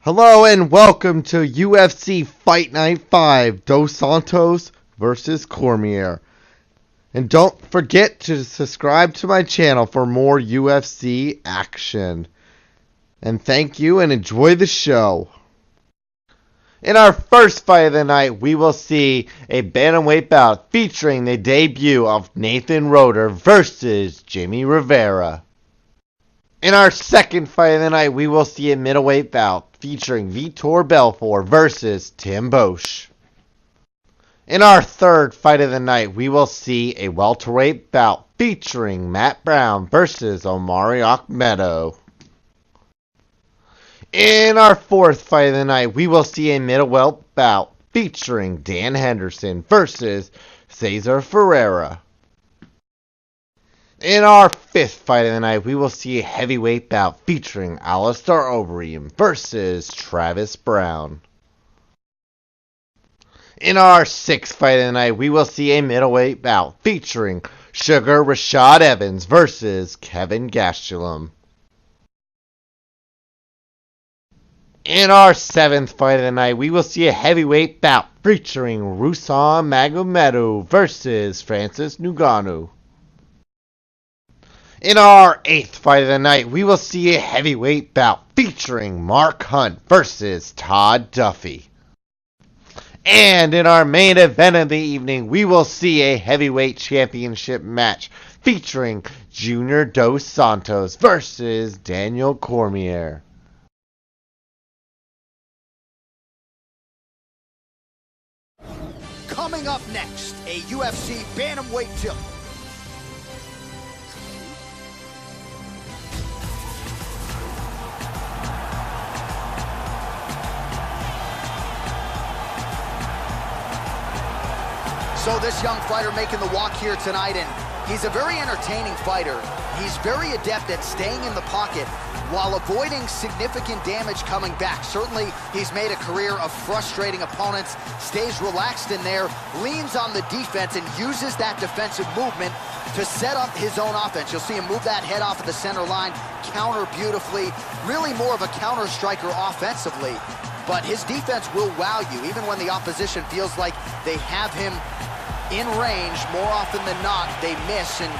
Hello and welcome to UFC Fight Night 5, Dos Santos versus Cormier. And don't forget to subscribe to my channel for more UFC action. And thank you and enjoy the show. In our first fight of the night, we will see a bantamweight bout featuring the debut of Nathan Roeder versus Jimmy Rivera. In our second fight of the night, we will see a middleweight bout featuring Vitor Belfort versus Tim Bosch. In our third fight of the night, we will see a welterweight bout featuring Matt Brown versus Omari Akhmedov. In our fourth fight of the night, we will see a middleweight bout featuring Dan Henderson versus Cesar Ferreira. In our fifth fight of the night, we will see a heavyweight bout featuring Alistair Overeem versus Travis Brown. In our sixth fight of the night, we will see a middleweight bout featuring Sugar Rashad Evans versus Kevin Gastelum. In our seventh fight of the night, we will see a heavyweight bout featuring Ruslan Magomedov versus Francis Ngannou. In our eighth fight of the night, we will see a heavyweight bout featuring Mark Hunt versus Todd Duffy. And in our main event of the evening, we will see a heavyweight championship match featuring Junior Dos Santos versus Daniel Cormier. Coming up next, a UFC bantamweight tilt. So this young fighter making the walk here tonight, and he's a very entertaining fighter. He's very adept at staying in the pocket while avoiding significant damage coming back. Certainly, he's made a career of frustrating opponents, stays relaxed in there, leans on the defense, and uses that defensive movement to set up his own offense. You'll see him move that head off of the center line, counter beautifully, really more of a counter striker offensively. But his defense will wow you, even when the opposition feels like they have him in range. More often than not, they miss and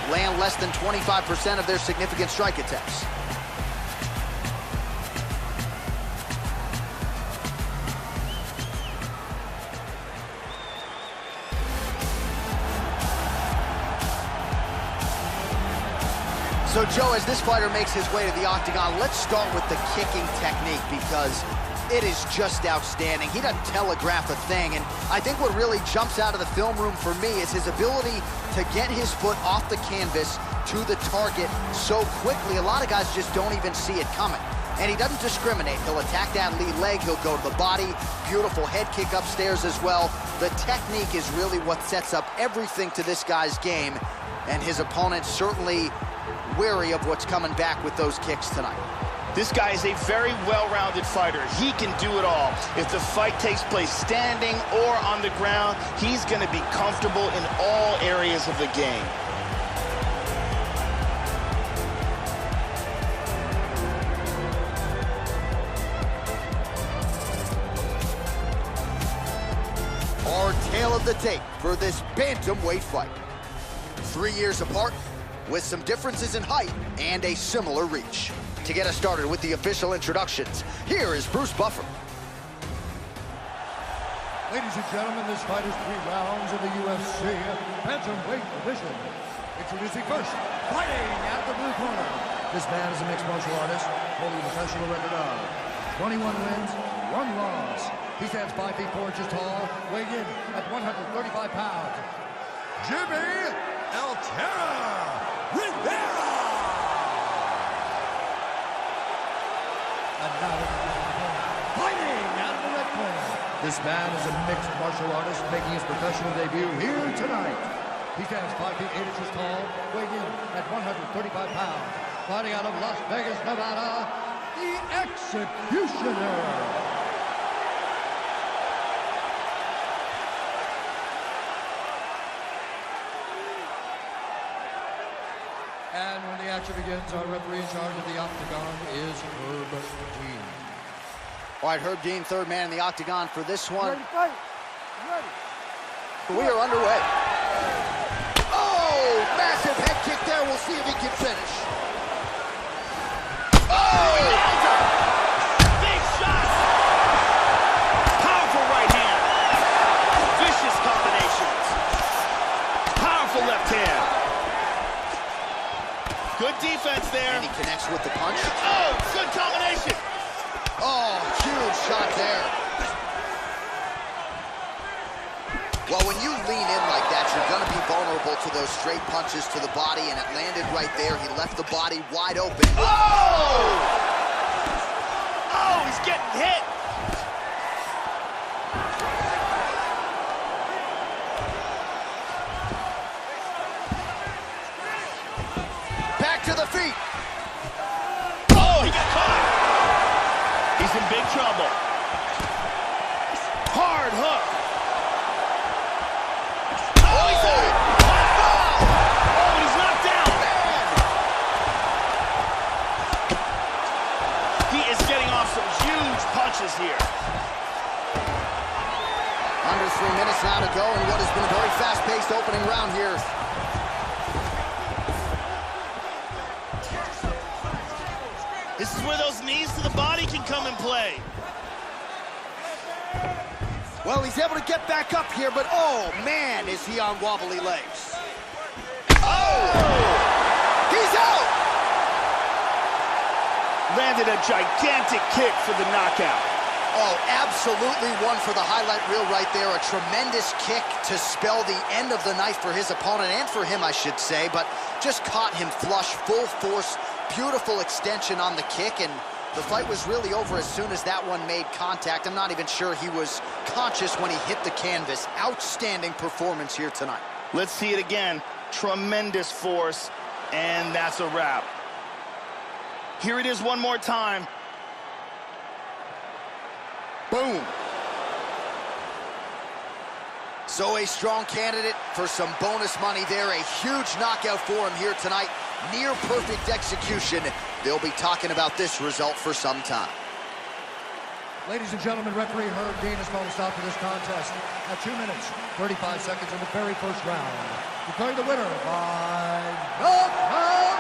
land less than 25% of their significant strike attempts. So, Joe, as this fighter makes his way to the octagon, let's start with the kicking technique because it is just outstanding. He doesn't telegraph a thing, and I think what really jumps out of the film room for me is his ability to get his foot off the canvas to the target so quickly. A lot of guys just don't even see it coming. And he doesn't discriminate. He'll attack that lead leg, he'll go to the body, beautiful head kick upstairs as well. The technique is really what sets up everything to this guy's game, and his opponent's certainly wary of what's coming back with those kicks tonight. This guy is a very well-rounded fighter. He can do it all. If the fight takes place standing or on the ground, he's going to be comfortable in all areas of the game. Our tale of the tape for this bantamweight fight. 3 years apart, with some differences in height and a similar reach. To get us started with the official introductions, here is Bruce Buffer. Ladies and gentlemen, this fight is 3 rounds of the UFC bantamweight division. Introducing first, fighting out of the blue corner. This man is a mixed martial artist, holding a professional record of 21 wins, 1 loss. He stands 5 feet 4 inches tall, weighing in at 135 pounds. Jimmy El Terra Rivera! And now, fighting out of the red corner. This man is a mixed martial artist making his professional debut here tonight. He stands 5 feet 8 inches tall, weighing in at 135 pounds. Fighting out of Las Vegas, Nevada, the Executioner. And when the action begins, our referee in charge of the octagon is Herb Dean. All right, Herb Dean, third man in the octagon for this one. Ready, fight. Ready. We are underway. Oh, massive head kick there. We'll see if he can finish. Oh! Big shot! Powerful right hand. Vicious combinations. Powerful left hand. Good defense there. And he connects with the punch. Oh, good combination. Oh, huge shot there. Well, when you lean in like that, you're going to be vulnerable to those straight punches to the body, and it landed right there. He left the body wide open. Oh! Oh, he's getting hit. Back to the feet. Oh, he got caught. He's in big trouble. Hard hook. Oh, he's out. Oh, he's knocked down. He is getting off some huge punches here. Under 3 minutes now to go in what has been a very fast-paced opening round here. This is where those knees to the body can come and play. Well, he's able to get back up here, but oh, man, is he on wobbly legs. Oh! He's out! Landed a gigantic kick for the knockout. Oh, absolutely one for the highlight reel right there. A tremendous kick to spell the end of the night for his opponent, and for him, I should say, but just caught him flush, full force, beautiful extension on the kick, and the fight was really over as soon as that one made contact. I'm not even sure he was conscious when he hit the canvas. Outstanding performance here tonight. Let's see it again. Tremendous force, and that's a wrap. Here it is one more time. Boom. So a strong candidate for some bonus money there. A huge knockout for him here tonight. Near perfect execution. They'll be talking about this result for some time. Ladies and gentlemen, referee Herb Dean has called a stop to this contest at 2 minutes, 35 seconds in the very first round. Declaring the winner by knockout,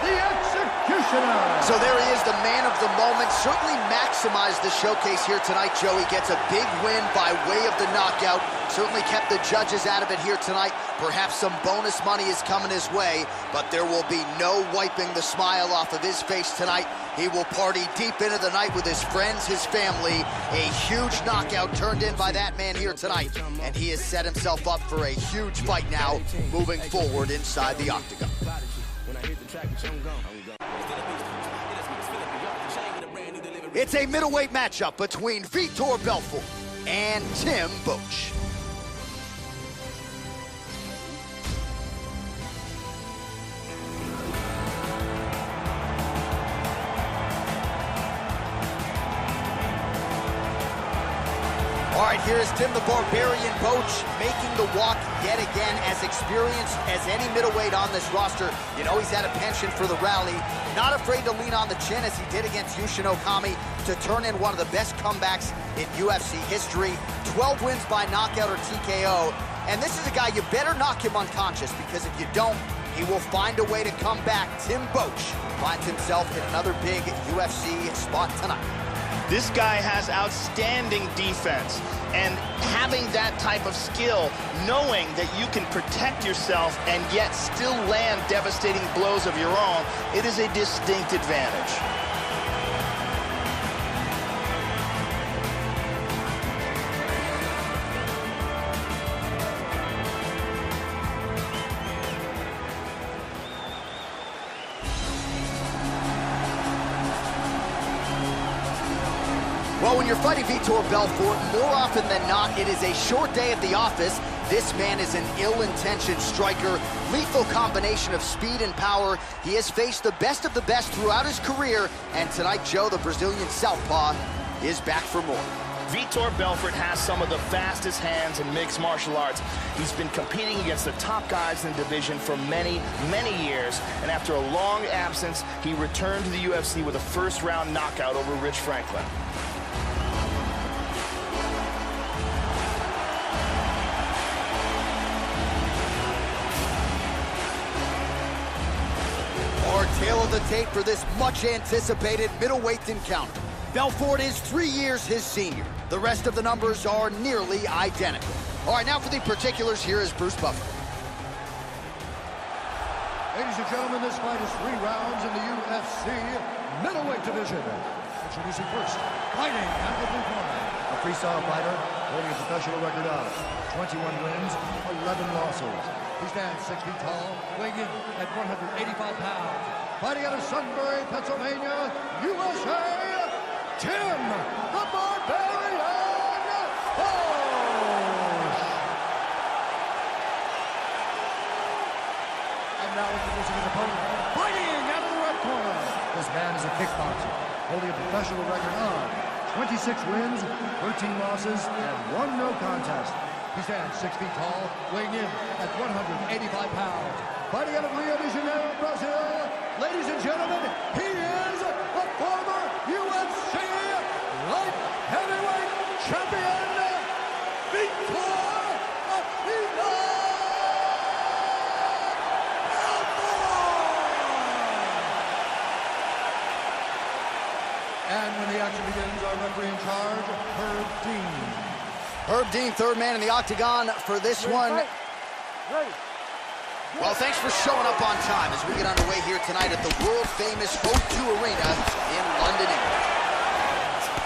the Executioner. So there he is, the man of the moment. Certainly maximized the showcase here tonight, Joey. Gets a big win by way of the knockout. Certainly kept the judges out of it here tonight. Perhaps some bonus money is coming his way, but there will be no wiping the smile off of his face tonight. He will party deep into the night with his friends, his family. A huge knockout turned in by that man here tonight, and he has set himself up for a huge fight now, moving forward inside the octagon. It's a middleweight matchup between Vitor Belfort and Tim Boetsch. All right, here is Tim the Barbarian Boetsch making the walk yet again, as experienced as any middleweight on this roster. You know, he's had a penchant for the rally, not afraid to lean on the chin as he did against Yushin Okami to turn in one of the best comebacks in UFC history. 12 wins by knockout or TKO. And this is a guy, you better knock him unconscious, because if you don't, he will find a way to come back. Tim Boetsch finds himself in another big UFC spot tonight. This guy has outstanding defense, and having that type of skill, knowing that you can protect yourself and yet still land devastating blows of your own, it is a distinct advantage. Well, when you're fighting Vitor Belfort, more often than not, it is a short day at the office. This man is an ill-intentioned striker, lethal combination of speed and power. He has faced the best of the best throughout his career, and tonight, Joe, the Brazilian southpaw, is back for more. Vitor Belfort has some of the fastest hands in mixed martial arts. He's been competing against the top guys in the division for many, many years, and after a long absence, he returned to the UFC with a first-round knockout over Rich Franklin. Our tale of the tape for this much-anticipated middleweight encounter. Belfort is 3 years his senior. The rest of the numbers are nearly identical. All right, now for the particulars, here is Bruce Buffer. Ladies and gentlemen, this fight is 3 rounds in the UFC middleweight division. Introducing first, fighting out of the blue corner. A freestyle fighter holding a professional record of 21 wins, 11 losses. He stands 6 feet tall, weighing in at 185 pounds. Fighting out of Sunbury, Pennsylvania, USA, Tim the Barbarian Bosch. And now introducing his opponent, fighting out of the red corner. This man is a kickboxer, holding a professional record of 26 wins, 13 losses, and 1 no contest. He stands 6 feet tall, weighing in at 185 pounds. Fighting out of Rio de Janeiro, Brazil, ladies and gentlemen, he is the former UFC light heavyweight champion, Vitor Belfort. And when the action begins, our referee in charge, Herb Dean. Herb Dean, third man in the octagon for this one. Ready. Well, thanks for showing up on time as we get underway here tonight at the world-famous O2 Arena in London, England.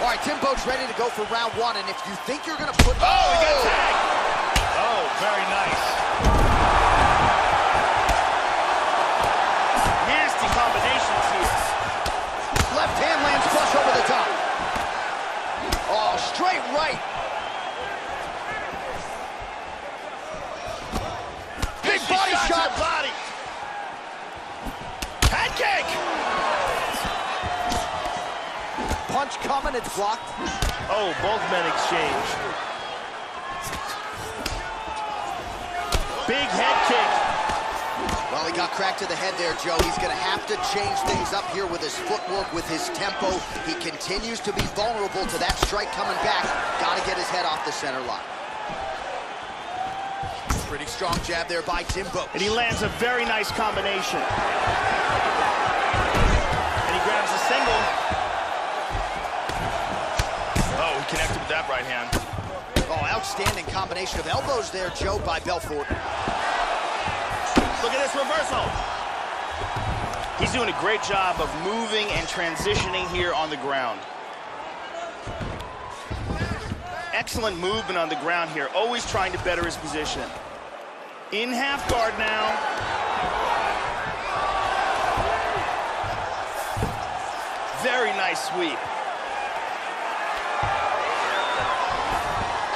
All right, Tim Boach ready to go for round 1, and if you think you're going to put... Oh, he got tagged! Oh, very nice. Nasty combinations here. Left hand lands flush over the top. Oh, straight right. Big body shot. To the body. Head kick. Punch coming, it's blocked. Oh, both men exchange. Big head kick. Well, he got cracked to the head there, Joe. He's going to have to change things up here with his footwork, with his tempo. He continues to be vulnerable to that strike coming back. Got to get his head off the center line. Pretty strong jab there by Tim Boach. And he lands a very nice combination. And he grabs a single. Oh, he connected with that right hand. Oh, outstanding combination of elbows there, Joe, by Belfort. Look at this reversal. He's doing a great job of moving and transitioning here on the ground. Excellent movement on the ground here, always trying to better his position. In half guard now. Very nice sweep.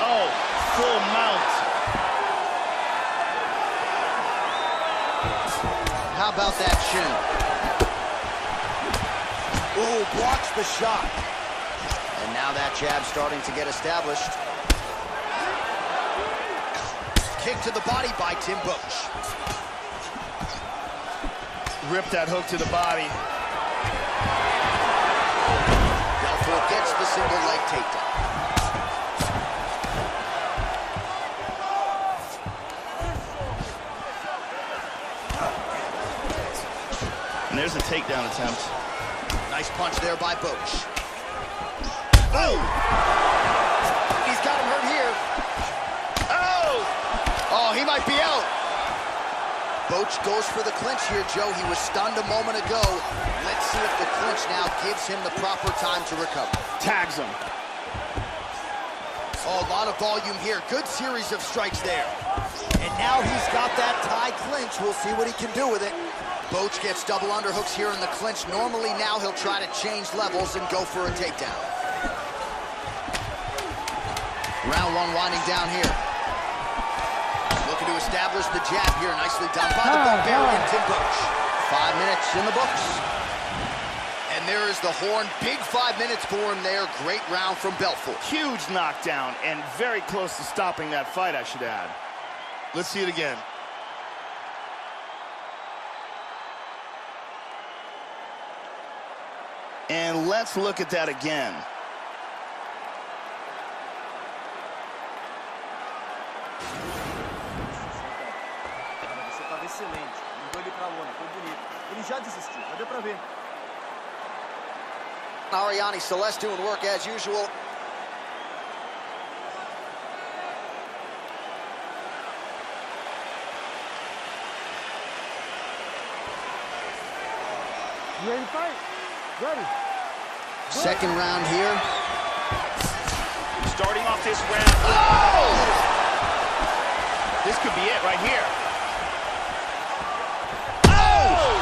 Oh, full mount. How about that shin? Ooh, blocks the shot. And now that jab starting to get established. Kick to the body by Tim Boach. Rip that hook to the body. Belfort gets the single leg takedown. And there's a takedown attempt. Nice punch there by Boach. Oh! He's got him hurt here. Oh! Oh, he might be out. Boach goes for the clinch here, Joe. He was stunned a moment ago. Let's see if the clinch now gives him the proper time to recover. Tags him. Oh, a lot of volume here. Good series of strikes there. And now he's got that tie clinch. We'll see what he can do with it. Boach gets double underhooks here in the clinch. Normally now he'll try to change levels and go for a takedown. Round 1 winding down here. Looking to establish the jab here. Nicely done by the Barbarian Tim Boach. 5 minutes in the books. And there is the horn. Big 5 minutes for him there. Great round from Belfort. Huge knockdown and very close to stopping that fight, I should add. Let's see it again. And let's look at that again. Então ele travou, né? Foi bonito. Ele já desistiu, mas deu pra ver. Ariane Celeste doing work as usual. You ready to fight? Ready. Second round here. Starting off this round. Oh! This could be it right here. Oh!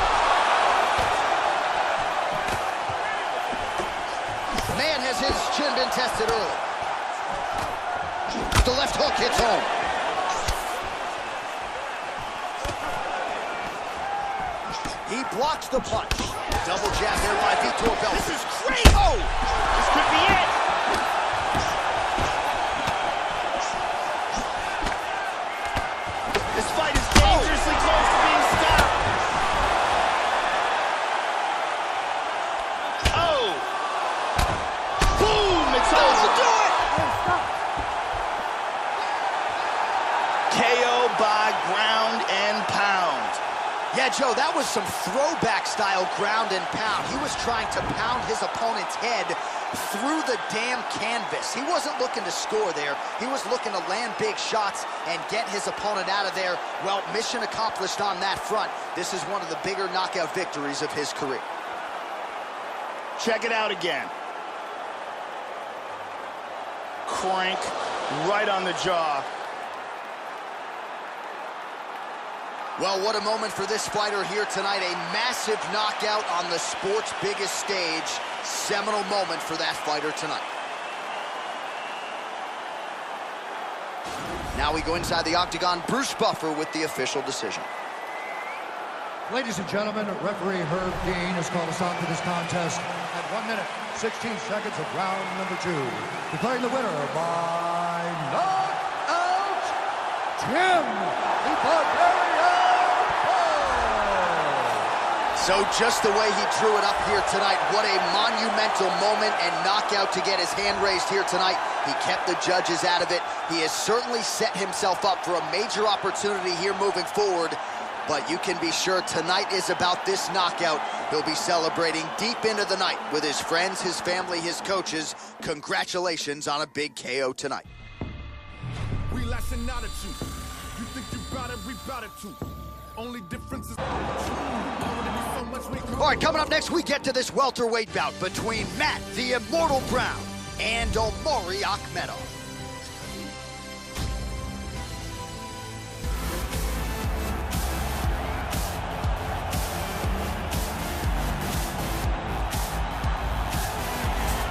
Man, has his chin been tested early. The left hook hits home. He blocks the punch. Double jab there by Vitor Belfort. This is great! Oh! This could be it! This fight is dangerously close to being stopped. Oh! Boom! It's over. Do it! KO by ground and pound. Yeah, Joe, that was some throwback-style ground and pound. He was trying to pound his opponent's head through the damn canvas. He wasn't looking to score there. He was looking to land big shots and get his opponent out of there. Well, mission accomplished on that front. This is one of the bigger knockout victories of his career. Check it out again. Crank right on the jaw. Well, what a moment for this fighter here tonight. A massive knockout on the sport's biggest stage. Seminal moment for that fighter tonight. Now we go inside the octagon. Bruce Buffer with the official decision. Ladies and gentlemen, referee Herb Dean has called us on to this contest at 1 minute, 16 seconds of round number 2. Declaring the winner by knockout, Tim the Barbarian. So just the way he drew it up here tonight, what a monumental moment and knockout to get his hand raised here tonight. He kept the judges out of it. He has certainly set himself up for a major opportunity here moving forward. But you can be sure tonight is about this knockout. He'll be celebrating deep into the night with his friends, his family, his coaches. Congratulations on a big KO tonight. We lashing out at you. You think you got it, we got it too. Only difference is All right, coming up next, we get to this welterweight bout between Matt the Immortal Brown and Omari Akhmedov.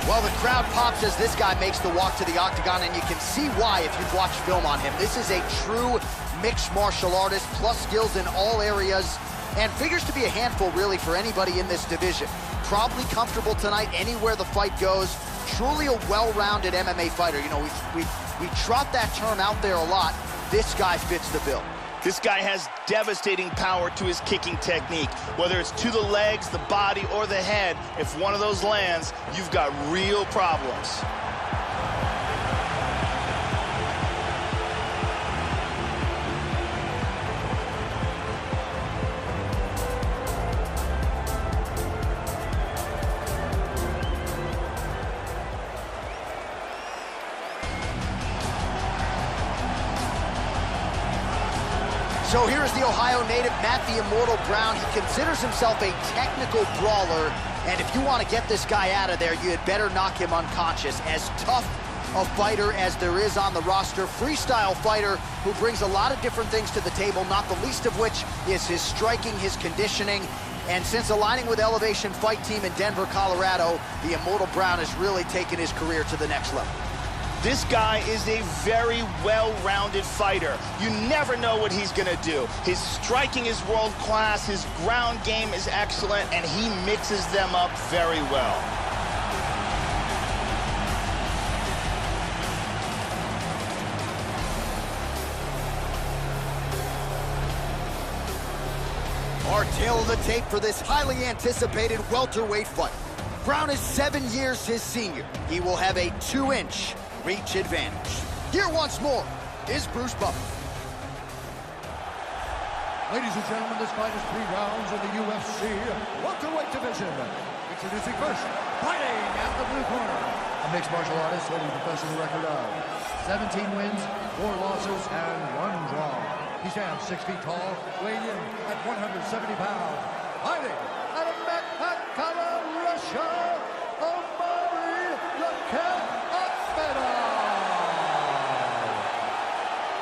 Well, the crowd pops as this guy makes the walk to the octagon, and you can see why if you've watched film on him. This is a true mixed martial artist, plus skills in all areas, and figures to be a handful, really, for anybody in this division. Probably comfortable tonight anywhere the fight goes. Truly a well-rounded MMA fighter. You know, we trot that term out there a lot. This guy fits the bill. This guy has devastating power to his kicking technique. Whether it's to the legs, the body, or the head, if one of those lands, you've got real problems. So here's the Ohio native, Matt the Immortal Brown. He considers himself a technical brawler, and if you want to get this guy out of there, you had better knock him unconscious. As tough a fighter as there is on the roster, freestyle fighter who brings a lot of different things to the table, not the least of which is his striking, his conditioning, and since aligning with Elevation Fight Team in Denver, Colorado, the Immortal Brown has really taken his career to the next level. This guy is a very well-rounded fighter. You never know what he's gonna do. His striking is world-class, his ground game is excellent, and he mixes them up very well. Our tail of the tape for this highly anticipated welterweight fight. Brown is 7 years his senior. He will have a 2-inch reach advantage. Here once more is Bruce Buffer. Ladies and gentlemen, this fight is 3 rounds in the UFC welterweight division. Introducing first, fighting out the blue corner, a mixed martial artist holding a professional record of 17 wins, 4 losses, and 1 draw. He stands 6 feet tall, weighing in at 170 pounds. Fighting out of Makhachkala, Russia, Omari Lakhemedov.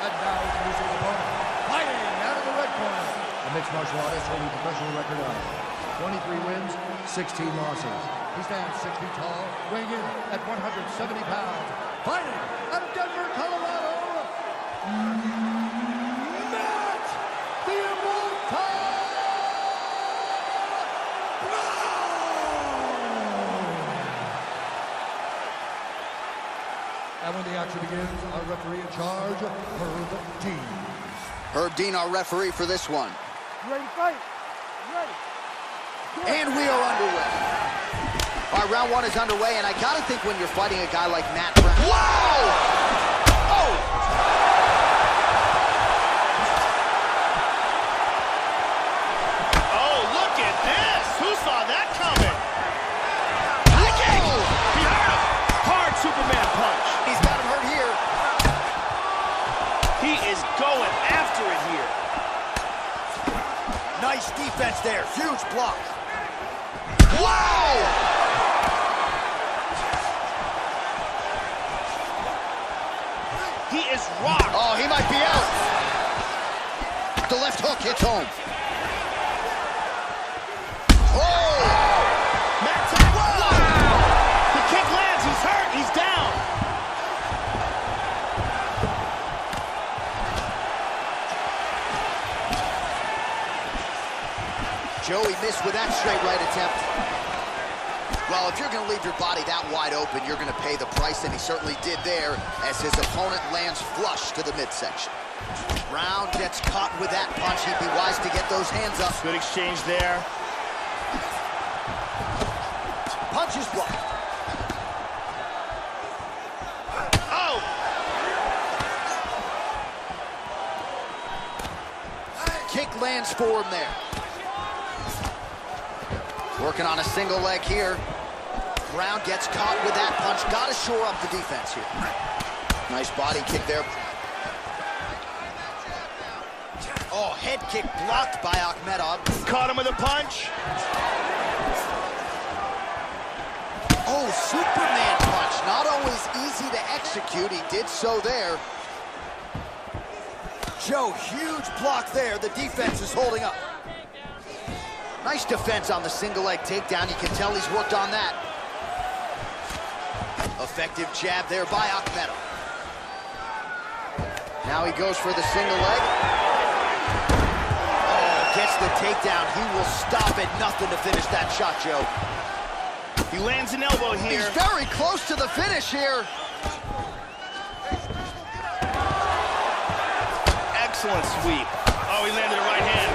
And now introducing his opponent, fighting out of the red corner, a mixed martial artist holding a professional record of 23 wins, 16 losses. He stands 6 feet tall, weighing in at 170 pounds. Fighting out of Denver, Colorado, Matt the Immortal Brown! And when the action begins, our referee in charge, Herb Dean. Herb Dean, our referee for this one. You ready to fight? You ready? And we are underway. All right, round 1 is underway, and I gotta think when you're fighting a guy like Matt Brown. Whoa! Oh! Oh, look at this! Who saw that coming? Look at him! He hurt him! Hard Superman punch. He's got him hurt here. He is going after it here. Nice defense there. Huge block. Wow! He is rocked. Oh, he might be out. The left hook hits home. Oh! Matt wow! The kick lands. He's hurt. He's down. Joey missed with that straight right attempt. Well, if you're going to leave your body that wide open, you're going to pay the price, and he certainly did there as his opponent lands flush to the midsection. Brown gets caught with that punch. He'd be wise to get those hands up. Good exchange there. Punch is blocked. Oh! Kick lands for him there. Working on a single leg here. Brown gets caught with that punch. Got to shore up the defense here. Nice body kick there. Oh, head kick blocked by Akhmedov. Caught him with a punch. Oh, Superman punch. Not always easy to execute. He did so there. Joe, huge block there. The defense is holding up. Nice defense on the single leg takedown. You can tell he's worked on that. Effective jab there by Akhmedov. Now he goes for the single leg. Oh, gets the takedown. He will stop at nothing to finish that shot, Joe. He lands an elbow here. He's very close to the finish here. Excellent sweep. Oh, he landed a right hand.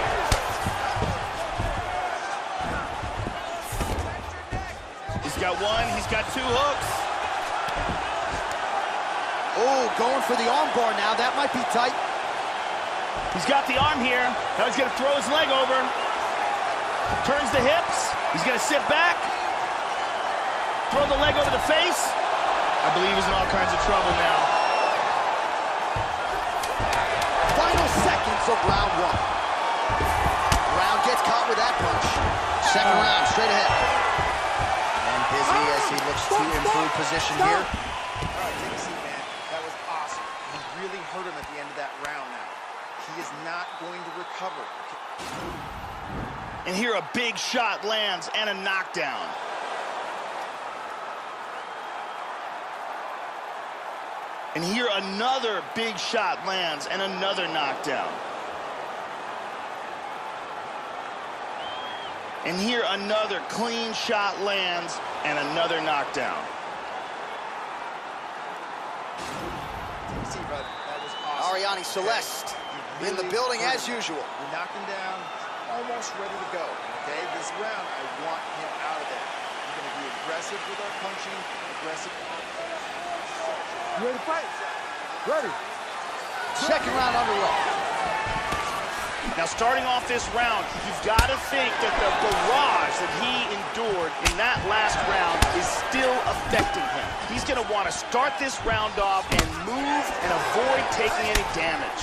He's got one, he's got 2 hooks. Oh, going for the arm bar now. That might be tight. He's got the arm here. Now he's gonna throw his leg over. Turns the hips. He's gonna sit back. Throw the leg over the face. I believe he's in all kinds of trouble now. Final seconds of round 1. Brown gets caught with that punch. Second round, straight ahead. And busy as he looks to improve position here. All right, take a seat, man. That was awesome. You really hurt him at the end of that round now. He is not going to recover. And here a big shot lands and a knockdown. And here another big shot lands and another knockdown. And here another clean shot lands and another knockdown. Take a seat, bud. That was awesome. Ariane Celeste in the building as usual. You knocked him down, almost ready to go. Okay, this round, I want him out of there. We're going to be aggressive with our punching, aggressive. You ready to fight? Ready. Second round underway. Now, starting off this round, you've got to think that the barrage that he endured in that last round is still affecting him. He's going to want to start this round off and move and avoid taking any damage.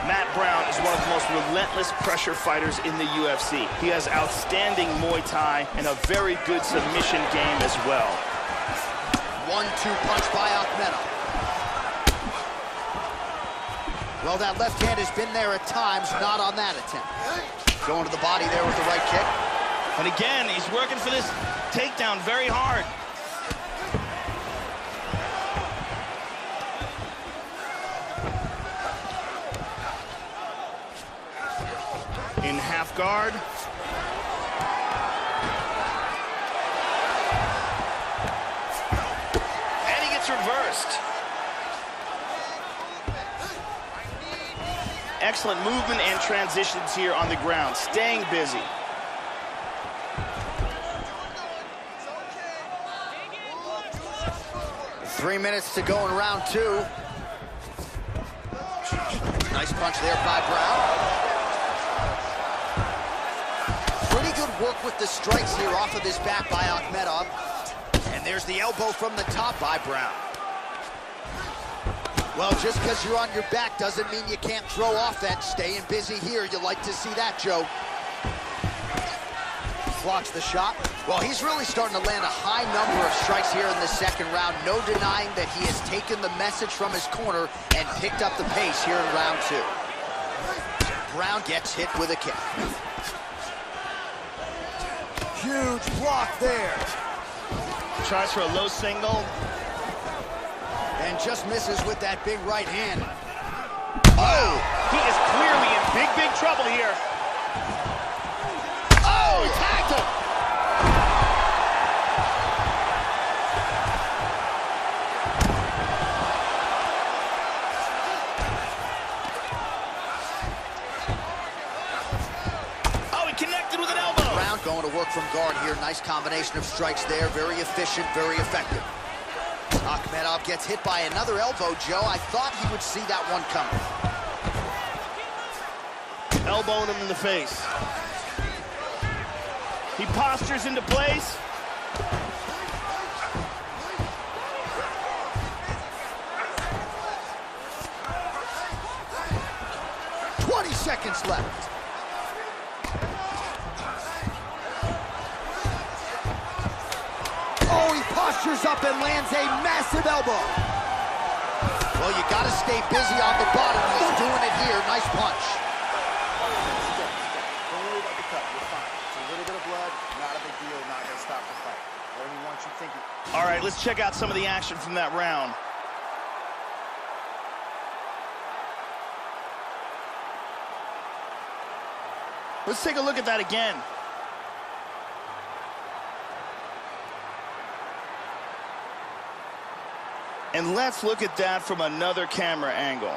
Matt Brown is one of the most relentless pressure fighters in the UFC. He has outstanding Muay Thai and a very good submission game as well. 1-2 punch by Akhmedov. Well, that left hand has been there at times, not on that attempt. Going to the body there with the right kick. And again, he's working for this takedown very hard. In half guard. And he gets reversed. Excellent movement and transitions here on the ground, staying busy. Three minutes to go in round two. Nice punch there by Brown. Pretty good work with the strikes here off of his back by Akhmedov. And there's the elbow from the top by Brown. Well, just because you're on your back doesn't mean you can't throw offense. Staying busy here, you like to see that, Joe. Blocks the shot. Well, he's really starting to land a high number of strikes here in the second round. No denying that he has taken the message from his corner and picked up the pace here in round two. Brown gets hit with a kick. Huge block there. Tries for a low single. And just misses with that big right hand. Oh! He is clearly in big, big trouble here. Oh, he tagged him! Oh, he connected with an elbow. Brown going to work from guard here. Nice combination of strikes there. Very efficient, very effective. Akhmedov gets hit by another elbow, Joe. I thought he would see that one coming. Elbowing him in the face. He postures into place. Seconds left. Oh, he postures up and lands a massive elbow. Well, you got to stay busy on the bottom. He's doing it here. Nice punch. Don't worry about the cut. You're fine. It's a little bit of blood. Not a big deal. Not going to stop the fight. Only want you thinking. All right, let's check out some of the action from that round. Let's take a look at that again. And let's look at that from another camera angle.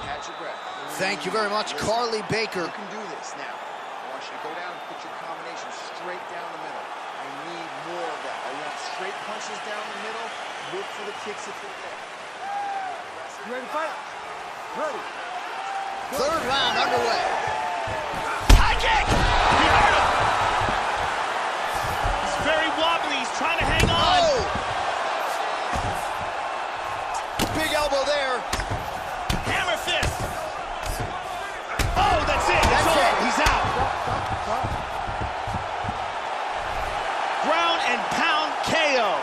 Catch your breath. Thank you very much, Carly Baker. You can do this now. I want you to go down and put your combination straight down the middle. I need more of that. I want straight punches down the middle. Look for the kicks if they're there. You ready to fight? Ready. Third round underway. High kick! He hurt him! He's very wobbly. He's trying to hang on. Oh! Big elbow there. Hammer fist. Oh, that's it. That's over. it. He's out. Ground and pound KO.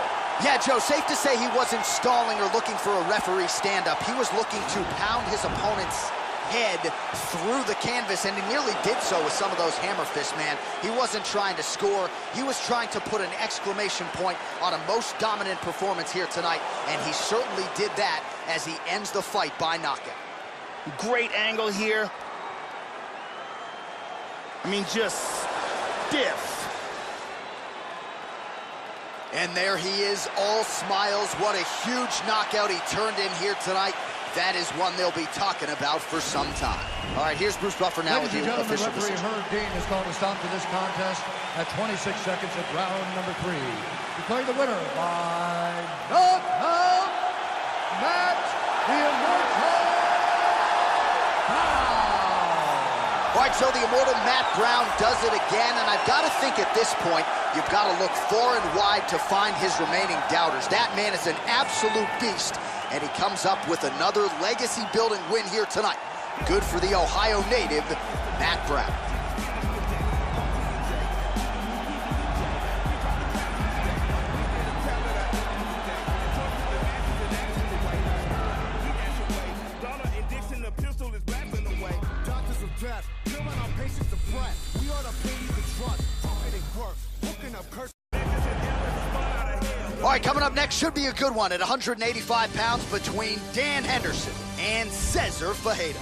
Yeah, Joe, safe to say he wasn't stalling or looking for a referee stand-up. He was looking to pound his opponent's head through the canvas, and he nearly did so with some of those hammer fists, man. He wasn't trying to score. He was trying to put an exclamation point on a most dominant performance here tonight, and he certainly did that as he ends the fight by knockout. Great angle here. I mean, just stiff. And there he is, all smiles. What a huge knockout he turned in here tonight. That is one they'll be talking about for some time. All right, here's Bruce Buffer now with Ladies the and gentlemen, official referee decision. Herb Dean has called a stop to this contest at 26 seconds of round number 3. Declaring the winner by knockout match, the Immortal Brown. All right, so the Immortal Matt Brown does it again, and I've got to think at this point, you've got to look far and wide to find his remaining doubters. That man is an absolute beast, and he comes up with another legacy-building win here tonight. Good for the Ohio native, Matt Brown. All right, coming up next should be a good one at 185 pounds between Dan Henderson and Cesar Fajeda.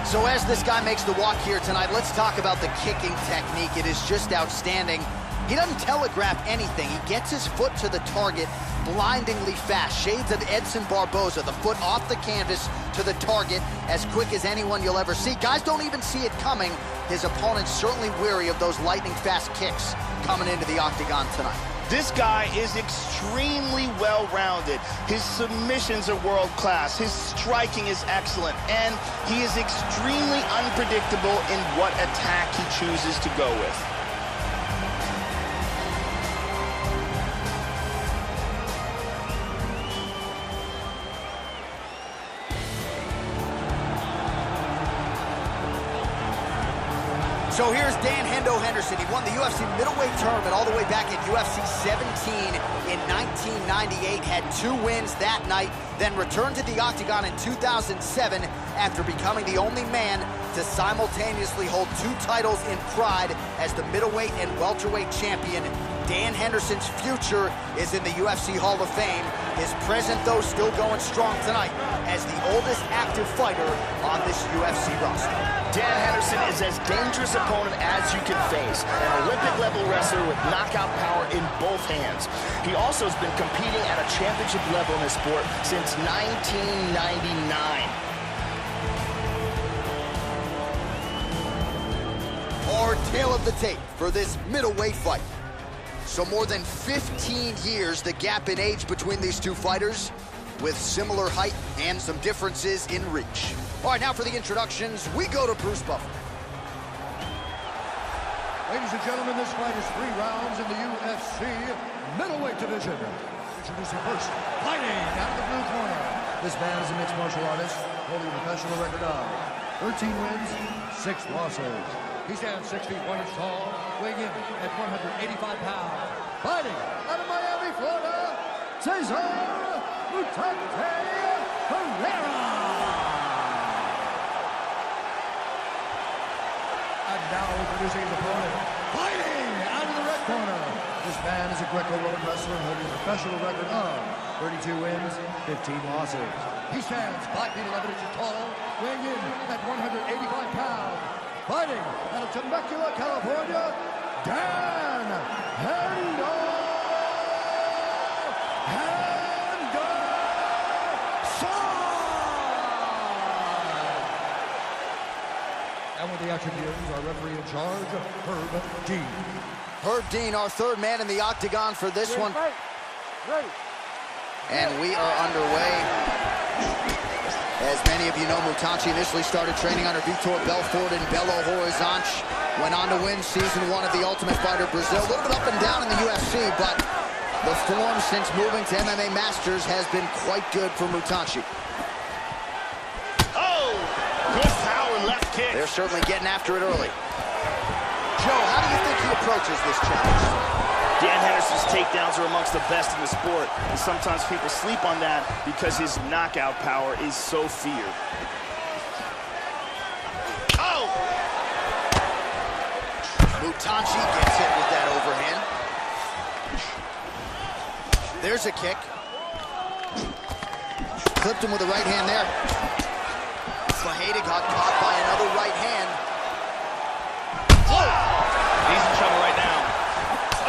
So as this guy makes the walk here tonight, let's talk about the kicking technique. It is just outstanding. He doesn't telegraph anything. He gets his foot to the target blindingly fast. Shades of Edson Barboza, the foot off the canvas to the target as quick as anyone you'll ever see. Guys don't even see it coming. His opponent's certainly weary of those lightning fast kicks coming into the octagon tonight. This guy is extremely well-rounded. His submissions are world-class. His striking is excellent. And he is extremely unpredictable in what attack he chooses to go with. So here's Dan Hendo Henderson. He won the UFC middleweight tournament all the way back at UFC 17 in 1998. Had 2 wins that night, then returned to the octagon in 2007 after becoming the only man to simultaneously hold 2 titles in Pride as the middleweight and welterweight champion. Dan Henderson's future is in the UFC Hall of Fame. His present, though, still going strong tonight as the oldest active fighter on this UFC roster. Dan Henderson is as dangerous opponent as you can face, an Olympic-level wrestler with knockout power in both hands. He also has been competing at a championship level in the sport since 1999. Our tale of the tape for this middleweight fight. So more than 15 years, the gap in age between these two fighters, with similar height and some differences in reach. All right, now for the introductions, we go to Bruce Buffer. Ladies and gentlemen, this fight is 3 rounds in the UFC middleweight division. Introducing first, fighting out of the blue corner. This man is a mixed martial artist, holding a professional record of 13 wins, 6 losses. He stands 6 feet 1 inch tall, weighing in at 185 pounds. Fighting out of Miami, Florida, Cesar Herrera. And now introducing his opponent, fighting out of the red corner. This man is a Greco-Roman wrestler holding a professional record of 32 wins, 15 losses. He stands 5 feet 11 inches tall, weighing in at 185 pounds. Fighting out of Temecula, California, Dan Henderson. And with the action begins, our referee in charge, Herb Dean. Herb Dean, our third man in the octagon for this one. Ready. And we are underway. As many of you know, Mutanchi initially started training under Vitor Belfort and Belo Horizonte. Went on to win Season 1 of the Ultimate Fighter Brazil. A little bit up and down in the UFC, but the form since moving to MMA Masters has been quite good for Mutanchi. Oh! Good power left kick. They're certainly getting after it early. Joe, how do you think he approaches this challenge? Dan Henderson's takedowns are amongst the best in the sport, and sometimes people sleep on that because his knockout power is so feared. Oh! Mutanchi gets hit with that overhand. There's a kick. Clipped him with the right hand there. Fajeda got caught by another right hand. Oh! He's in trouble right now.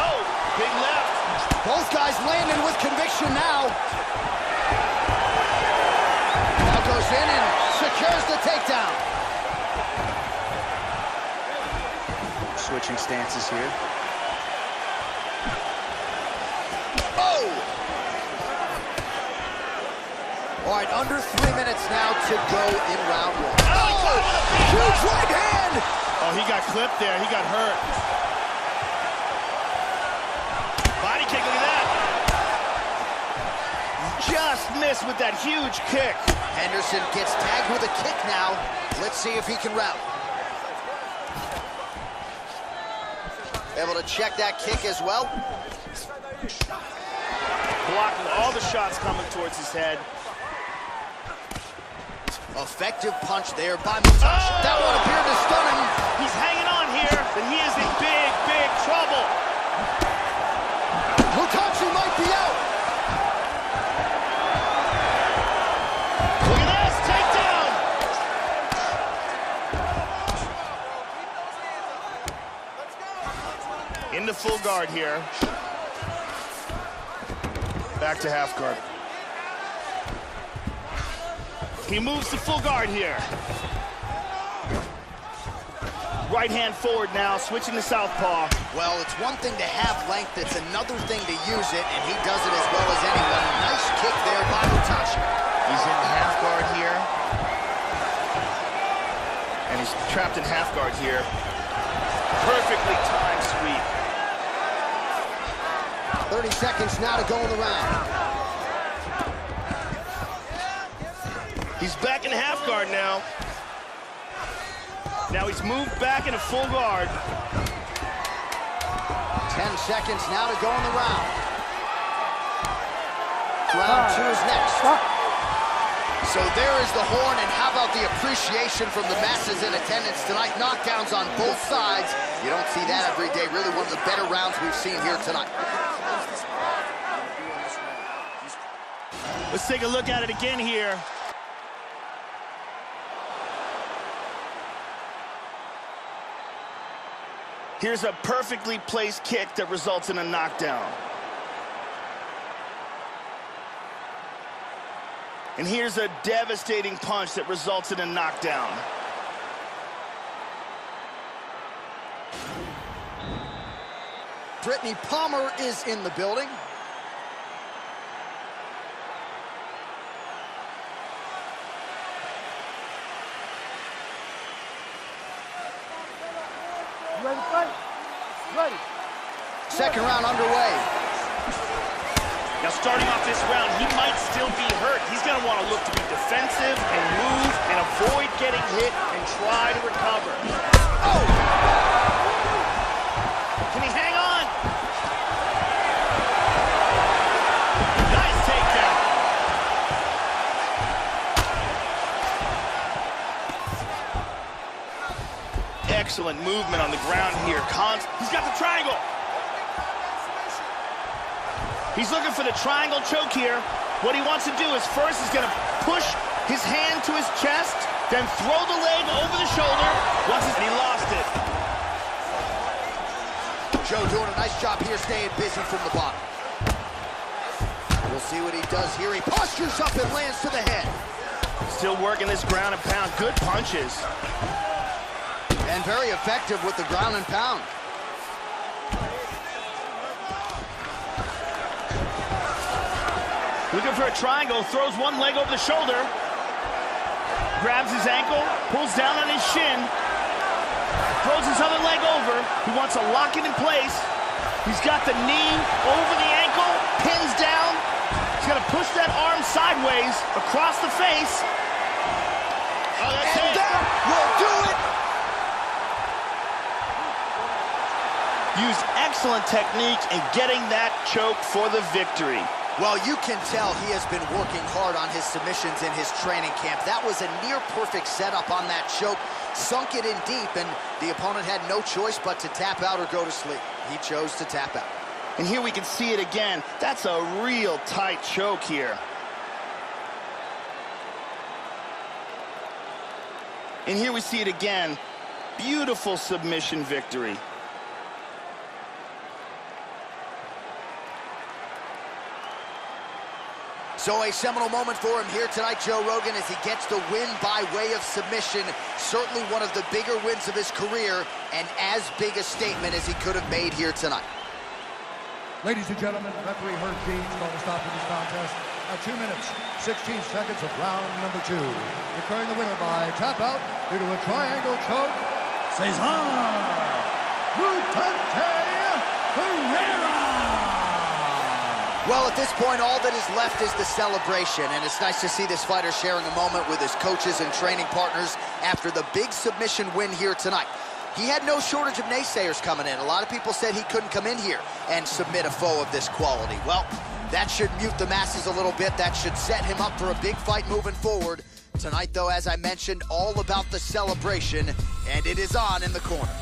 Oh! Big left. Both guys landing with conviction now. Now goes in and secures the takedown. switching stances here. Oh! All right, under 3 minutes now to go in round one. Oh! Huge right hand! Oh, he got clipped there. He got hurt. Body kick, look at that. Just missed with that huge kick. Henderson gets tagged with a kick now. Let's see if he can rally. Able to check that kick as well. Blocking all the shots coming towards his head. Effective punch there by Mutas. Oh! That one appeared to stun him. He's hanging on here, but he is in big, big trouble. Mutas might be out. Look at this, takedown. Into full guard here. Back to half guard. He moves to full guard here. Right hand forward now, switching to southpaw. Well, it's one thing to have length, it's another thing to use it, and he does it as well as anyone. Nice kick there by Mutas. He's in half guard here. And he's trapped in half guard here. Perfectly timed sweep. 30 seconds now to go in the round. He's back in half guard now. Now he's moved back into full guard. 10 seconds now to go in the round. Round two is next. So there is the horn, and how about the appreciation from the masses in attendance tonight? Knockdowns on both sides. You don't see that every day. Really one of the better rounds we've seen here tonight. Let's take a look at it again here. Here's a perfectly placed kick that results in a knockdown. And here's a devastating punch that results in a knockdown. Brittany Palmer is in the building. Ready to fight? Ready. Second round underway. Now starting off this round, he might still be hurt. He's going to want to look to be defensive and move and avoid getting hit and try to recover. Oh! Can he hang on? Nice takedown. Excellent movement on the ground here. He's got the triangle. He's looking for the triangle choke here. What he wants to do is first he's going to push his hand to his chest, then throw the leg over the shoulder. And he lost it. Joe doing a nice job here staying busy from the bottom. We'll see what he does here. He postures up and lands to the head. Still working this ground and pound. Good punches. And very effective with the ground and pound. Looking for a triangle, throws one leg over the shoulder. Grabs his ankle, pulls down on his shin. Throws his other leg over. He wants to lock it in place. He's got the knee over the ankle, pins down. He's gonna push that arm sideways across the face. Oh, that's and it. That will do it. Used excellent technique in getting that choke for the victory. Well, you can tell he has been working hard on his submissions in his training camp. That was a near-perfect setup on that choke. Sunk it in deep, and the opponent had no choice but to tap out or go to sleep. He chose to tap out. And here we can see it again. That's a real tight choke here. And here we see it again. Beautiful submission victory. So a seminal moment for him here tonight, Joe Rogan, as he gets the win by way of submission. Certainly one of the bigger wins of his career, and as big a statement as he could have made here tonight. Ladies and gentlemen, referee Herb Dean's going to stop this contest at 2 minutes, 16 seconds of round number 2. Declaring the winner by tap out due to a triangle choke, Cesar Mutante Ferreira. Well, at this point, all that is left is the celebration, and it's nice to see this fighter sharing a moment with his coaches and training partners after the big submission win here tonight. He had no shortage of naysayers coming in. A lot of people said he couldn't come in here and submit a foe of this quality. Well, that should mute the masses a little bit. That should set him up for a big fight moving forward. Tonight, though, as I mentioned, all about the celebration, and it is on in the corner.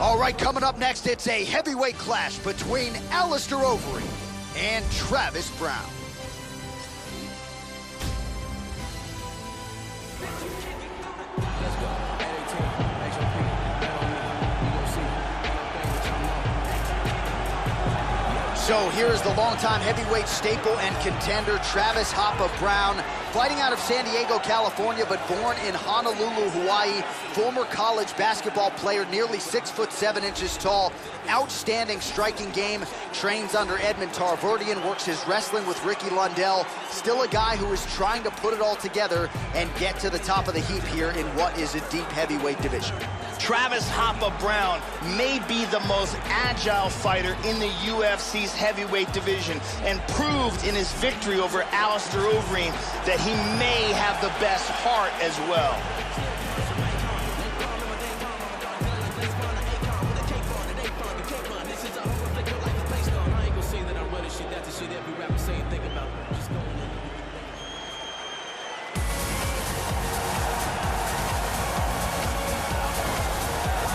All right, coming up next, it's a heavyweight clash between Alistair Overeem and Travis Browne. So here is the longtime heavyweight staple and contender, Travis "Hoppa" Browne, fighting out of San Diego, California, but born in Honolulu, Hawaii. Former college basketball player, nearly 6'7" tall, outstanding striking game, trains under Edmond Tarverdian, works his wrestling with Ricky Lundell. Still a guy who is trying to put it all together and get to the top of the heap here in what is a deep heavyweight division. Travis "Hoppa" Browne may be the most agile fighter in the UFC's heavyweight division, and proved in his victory over Alistair Overeem that he may have the best heart as well.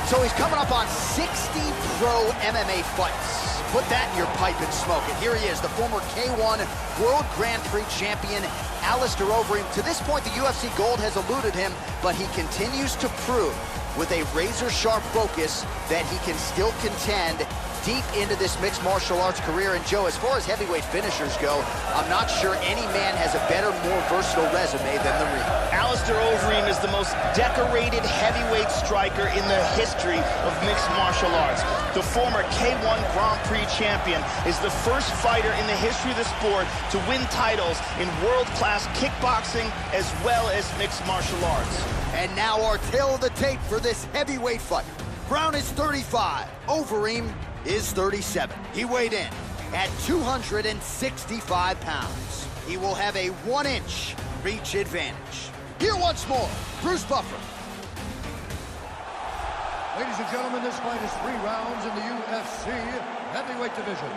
So he's coming up on 60 pro MMA fights. Put that in your pipe and smoke it. Here he is, the former K1 World Grand Prix champion, Alistair Overeem. To this point, the UFC gold has eluded him, but he continues to prove with a razor-sharp focus that he can still contend deep into this mixed martial arts career. And Joe, as far as heavyweight finishers go, I'm not sure any man has a better, more versatile resume than the ring. Alistair Overeem is the most decorated heavyweight striker in the history of mixed martial arts. The former K1 Grand Prix champion is the first fighter in the history of the sport to win titles in world-class kickboxing as well as mixed martial arts. And now our tale of the tape for this heavyweight fight. Browne is 35, Overeem is 37. He weighed in at 265 pounds. He will have a 1-inch reach advantage. Here once more, Bruce Buffer. Ladies and gentlemen, this fight is 3 rounds in the UFC heavyweight division.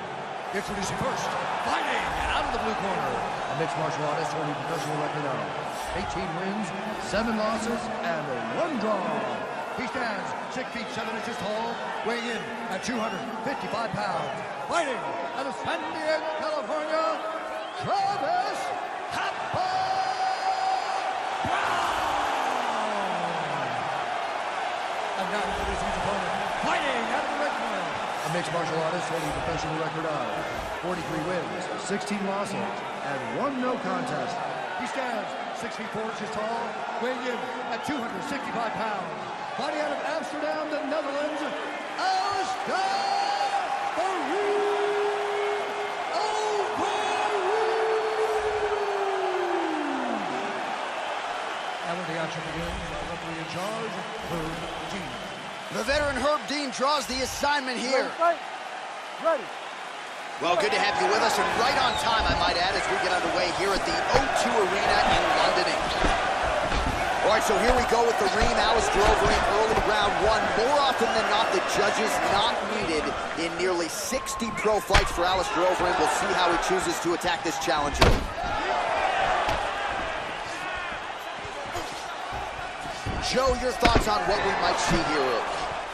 Introducing first, fighting out of the blue corner, a mixed martial artist holding professional record of 18 wins, 7 losses, and 1 draw. He stands 6 feet 7 inches tall, weighing in at 255 pounds. Fighting out of San Diego, California, Travis "Hoppa" Browne. And now introducing his opponent, fighting out of the red corner, a mixed martial artist holding a professional record of 43 wins, 16 losses, and 1 no contest. He stands 6 feet 4 inches tall, weighing in at 265 pounds. Fighting out of Amsterdam, the Netherlands, Alistair And when the action begins, our referee in charge, Herb Dean. The veteran Herb Dean draws the assignment here. Ready. Well, good to have you with us, and right on time, I might add, as we get underway here at the O2 Arena in London, England. All right, so here we go with the Reem Alistair Overeem early round 1. More often than not, the judges not needed in nearly 60 pro fights for Alistair Overeem. We'll see how he chooses to attack this challenger. Joe, your thoughts on what we might see here early?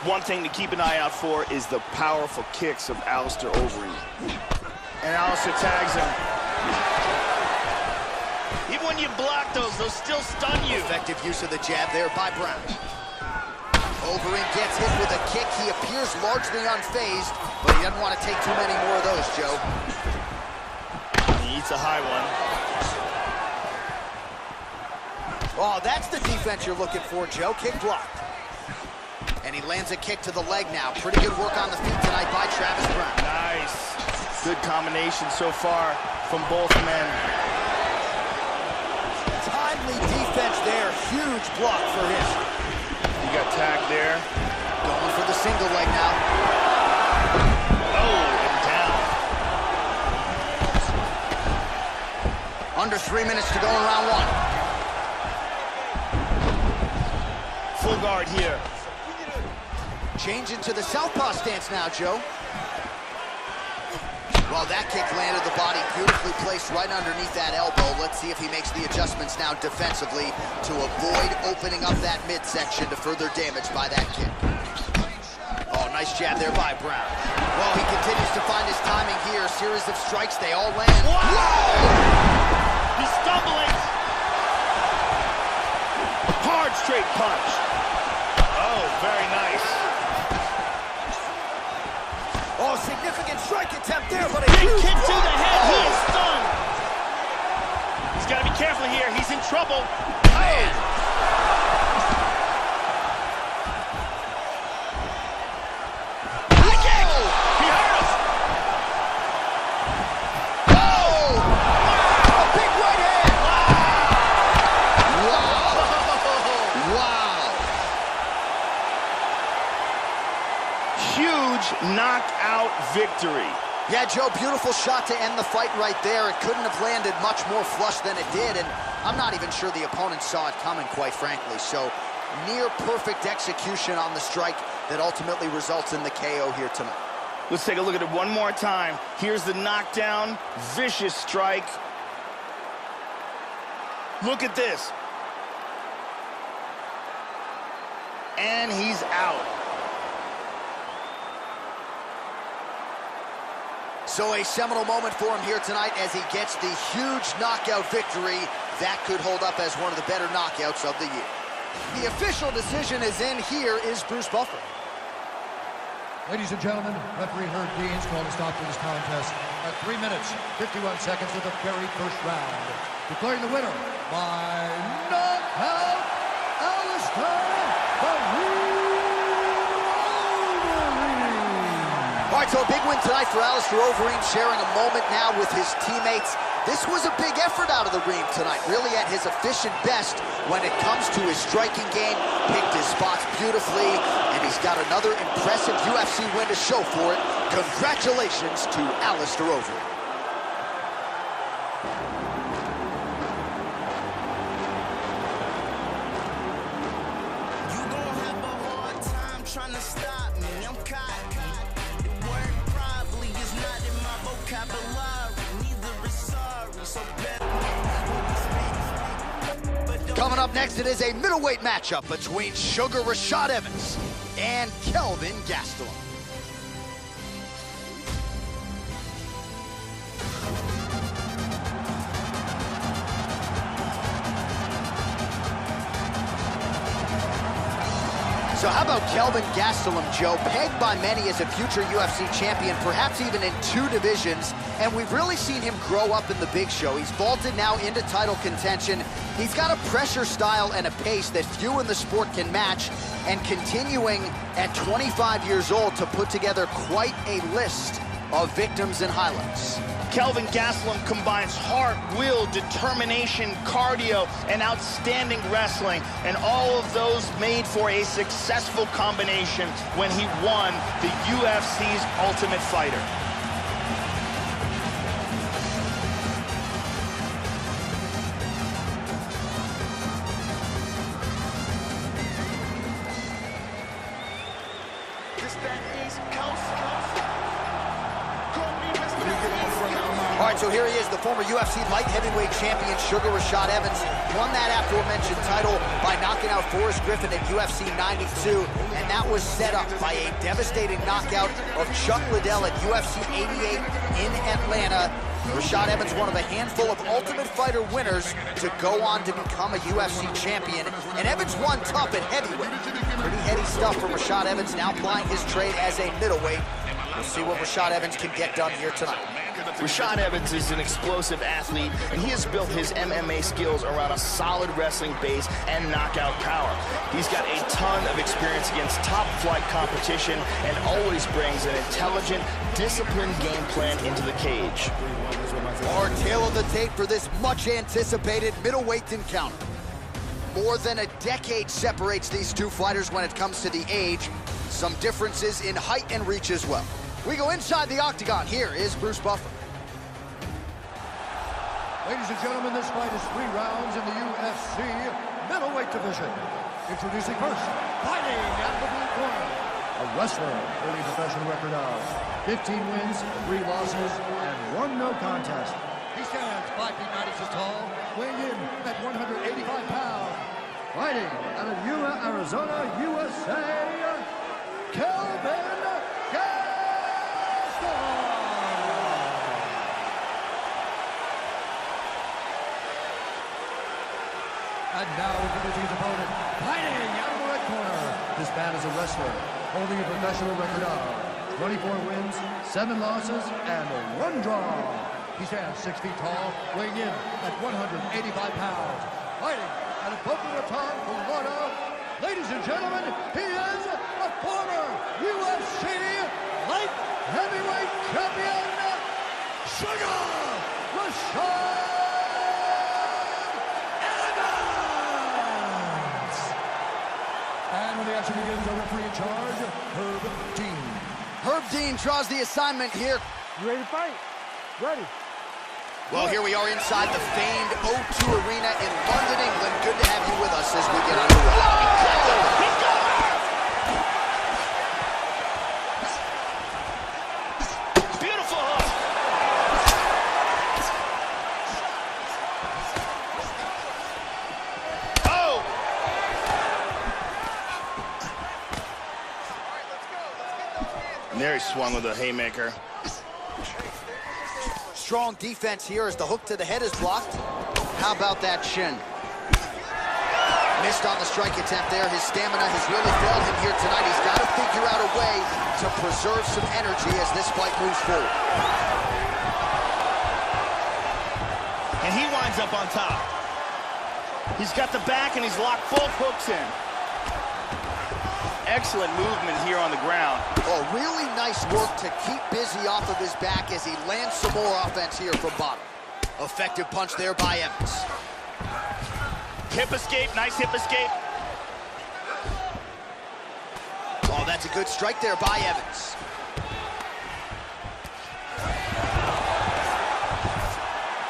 One thing to keep an eye out for is the powerful kicks of Alistair Overeem. And Alistair tags him. Even when you block those, they'll still stun you. Effective use of the jab there by Browne. Overeem gets hit with a kick. He appears largely unfazed. but he doesn't want to take too many more of those, Joe. He eats a high one. Oh, that's the defense you're looking for, Joe. Kick blocked. And he lands a kick to the leg now. Pretty good work on the feet tonight by Travis Brown. Nice. Good combination so far from both men. Timely defense there. Huge block for him. He got tagged there. Going for the single leg now. Oh, and down. Under 3 minutes to go in round one. Full guard here. Change into the southpaw stance now, Joe. Well, that kick landed the body beautifully placed right underneath that elbow. Let's see if he makes the adjustments now defensively to avoid opening up that midsection to further damage by that kick. Oh, nice jab there by Brown. Well, he continues to find his timing here. A series of strikes, they all land. Whoa! He's stumbling. Hard straight punch. Oh, very nice. Oh, significant strike attempt there, but a Big huge kick to block. the head. Oh. He is stunned. He's got to be careful here. He's in trouble. Man. He hurt us. Oh! A big right hand. Wow. Wow. Huge knockout victory. Yeah, Joe, beautiful shot to end the fight right there. It couldn't have landed much more flush than it did, and I'm not even sure the opponent saw it coming, quite frankly. So, near perfect execution on the strike that ultimately results in the KO here tonight. Let's take a look at it one more time. Here's the knockdown, vicious strike. Look at this. And he's out. So a seminal moment for him here tonight as he gets the huge knockout victory. That could hold up as one of the better knockouts of the year. The official decision is in. Here is Bruce Buffer. Ladies and gentlemen, referee Herb Dean's called a stop to this contest at 3 minutes, 51 seconds of the very first round. Declaring the winner by knockout, Alistair the All right, so a big win tonight for Alistair Overeem, sharing a moment now with his teammates. This was a big effort out of the Reem tonight, really at his efficient best when it comes to his striking game. Picked his spots beautifully, and he's got another impressive UFC win to show for it. Congratulations to Alistair Overeem. You gon' have a hard time trying to stop me. I'm caught. The word probably is not in my vocabulary. Neither is sorry, so better. Coming up next, it is a middleweight matchup between Sugar Rashad Evans and Kelvin Gastelum. So how about Kelvin Gastelum, Joe? Pegged by many as a future UFC champion, perhaps even in 2 divisions, and we've really seen him grow up in the big show. He's vaulted now into title contention. He's got a pressure style and a pace that few in the sport can match, and continuing at 25 years old to put together quite a list of victims and highlights. Kelvin Gastelum combines heart, will, determination, cardio, and outstanding wrestling, and all of those made for a successful combination when he won the UFC's Ultimate Fighter. All right, so here he is, the former UFC light heavyweight champion, Sugar Rashad Evans. Won that aforementioned title by knocking out Forrest Griffin at UFC 92, and that was set up by a devastating knockout of Chuck Liddell at UFC 88 in Atlanta. Rashad Evans, one of a handful of Ultimate Fighter winners to go on to become a UFC champion. And Evans won tough at heavyweight. Pretty heady stuff for Rashad Evans, now plying his trade as a middleweight. We'll see what Rashad Evans can get done here tonight. Rashad Evans is an explosive athlete, and he has built his MMA skills around a solid wrestling base and knockout power. He's got a ton of experience against top-flight competition and always brings an intelligent, disciplined game plan into the cage. Our tail of the tape for this much-anticipated middleweight encounter. More than a decade separates these two fighters when it comes to the age. Some differences in height and reach as well. We go inside the octagon. Here is Bruce Buffer. Ladies and gentlemen, this fight is 3 rounds in the UFC middleweight division. Introducing first, fighting out of the blue corner, a wrestler holding a professional record of 15 wins, 3 losses, and 1 no contest. He stands 5 feet 9 inches tall, weighing in at 185 pounds. Fighting out of Yuma, Arizona, USA, Kelvin Gaston. And now introducing his opponent, fighting out of the red corner. This man is a wrestler, holding a professional record of 24 wins, 7 losses, and 1 draw. He stands 6 feet tall, weighing in at 185 pounds. Fighting out of Boca Raton, Florida. Ladies and gentlemen, he is a former UFC light heavyweight champion, Sugar Rashad Evans. And when the action begins, our referee in charge, Herb Dean. Herb Dean draws the assignment here. You ready to fight? Ready. Well, here we are inside the famed O2 Arena in London, England. Good to have you with us as we get underway. Beautiful hook. Oh! And there he swung with a haymaker. Strong defense here as the hook to the head is blocked. How about that shin? Missed on the strike attempt there. His stamina has really failed him here tonight. He's got to figure out a way to preserve some energy as this fight moves forward. And he winds up on top. He's got the back and he's locked both hooks in. Excellent movement here on the ground. Oh, really nice work to keep busy off of his back as he lands some more offense here from bottom. Effective punch there by Evans. Hip escape, nice hip escape. Oh, that's a good strike there by Evans.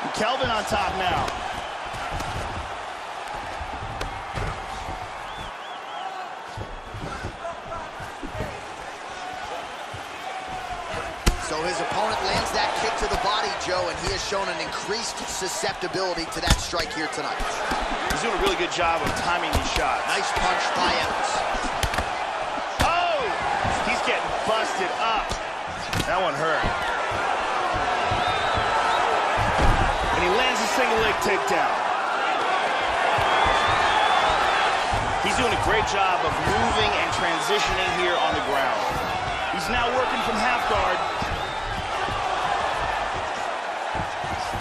And Kelvin on top now. So his opponent lands that kick to the body, Joe, and he has shown an increased susceptibility to that strike here tonight. He's doing a really good job of timing these shots. Nice punch by Evans. Oh! He's getting busted up. That one hurt. And he lands a single leg takedown. He's doing a great job of moving and transitioning here on the ground. He's now working from half guard.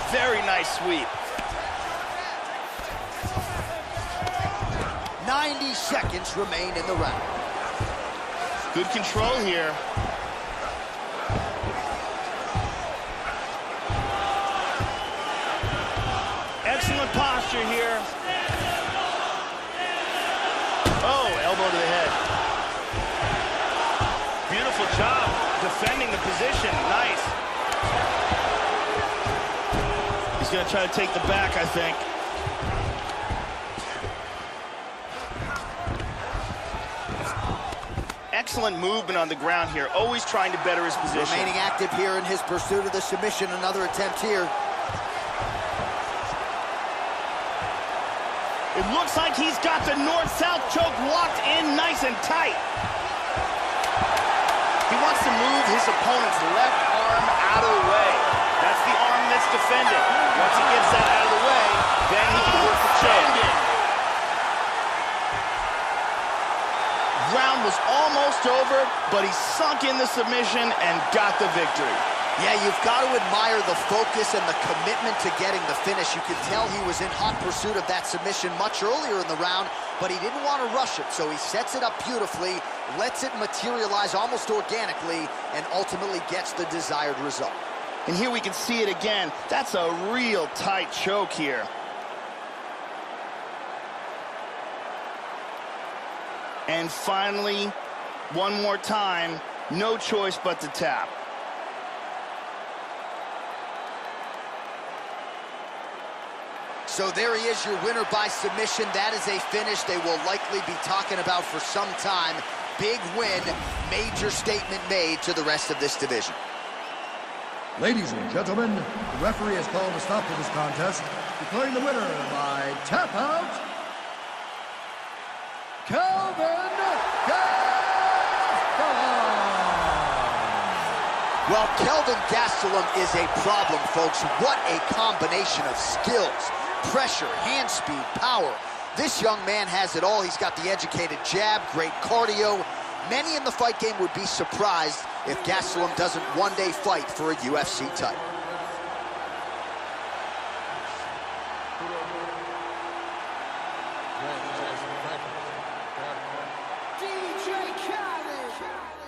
Very nice sweep. 90 seconds remain in the round. Good control here. Excellent posture here. Oh, elbow to the head. Beautiful job defending the position. Nice. He's going to try to take the back, I think. Excellent movement on the ground here, always trying to better his position. Remaining active here in his pursuit of the submission. Another attempt here. It looks like he's got the north-south choke locked in nice and tight. He wants to move his opponent's left arm out of the way. That's the arm that's defended. Once he gets that out of the way, then he can work the choke. Round was almost over. but he sunk in the submission and got the victory. Yeah, you've got to admire the focus and the commitment to getting the finish. You could tell he was in hot pursuit of that submission much earlier in the round, but he didn't want to rush it, so he sets it up beautifully, lets it materialize almost organically, and ultimately gets the desired result. And here we can see it again. That's a real tight choke here. And finally, one more time, no choice but to tap. So there he is, your winner by submission. That is a finish they will likely be talking about for some time. Big win, major statement made to the rest of this division. Ladies and gentlemen, the referee has called a stop to this contest, declaring the winner by tap out, Kelvin Gastelum. Well, Kelvin Gastelum is a problem, folks. What a combination of skills, pressure, hand speed, power. This young man has it all. He's got the educated jab, great cardio. Many in the fight game would be surprised if Gastelum doesn't one day fight for a UFC title.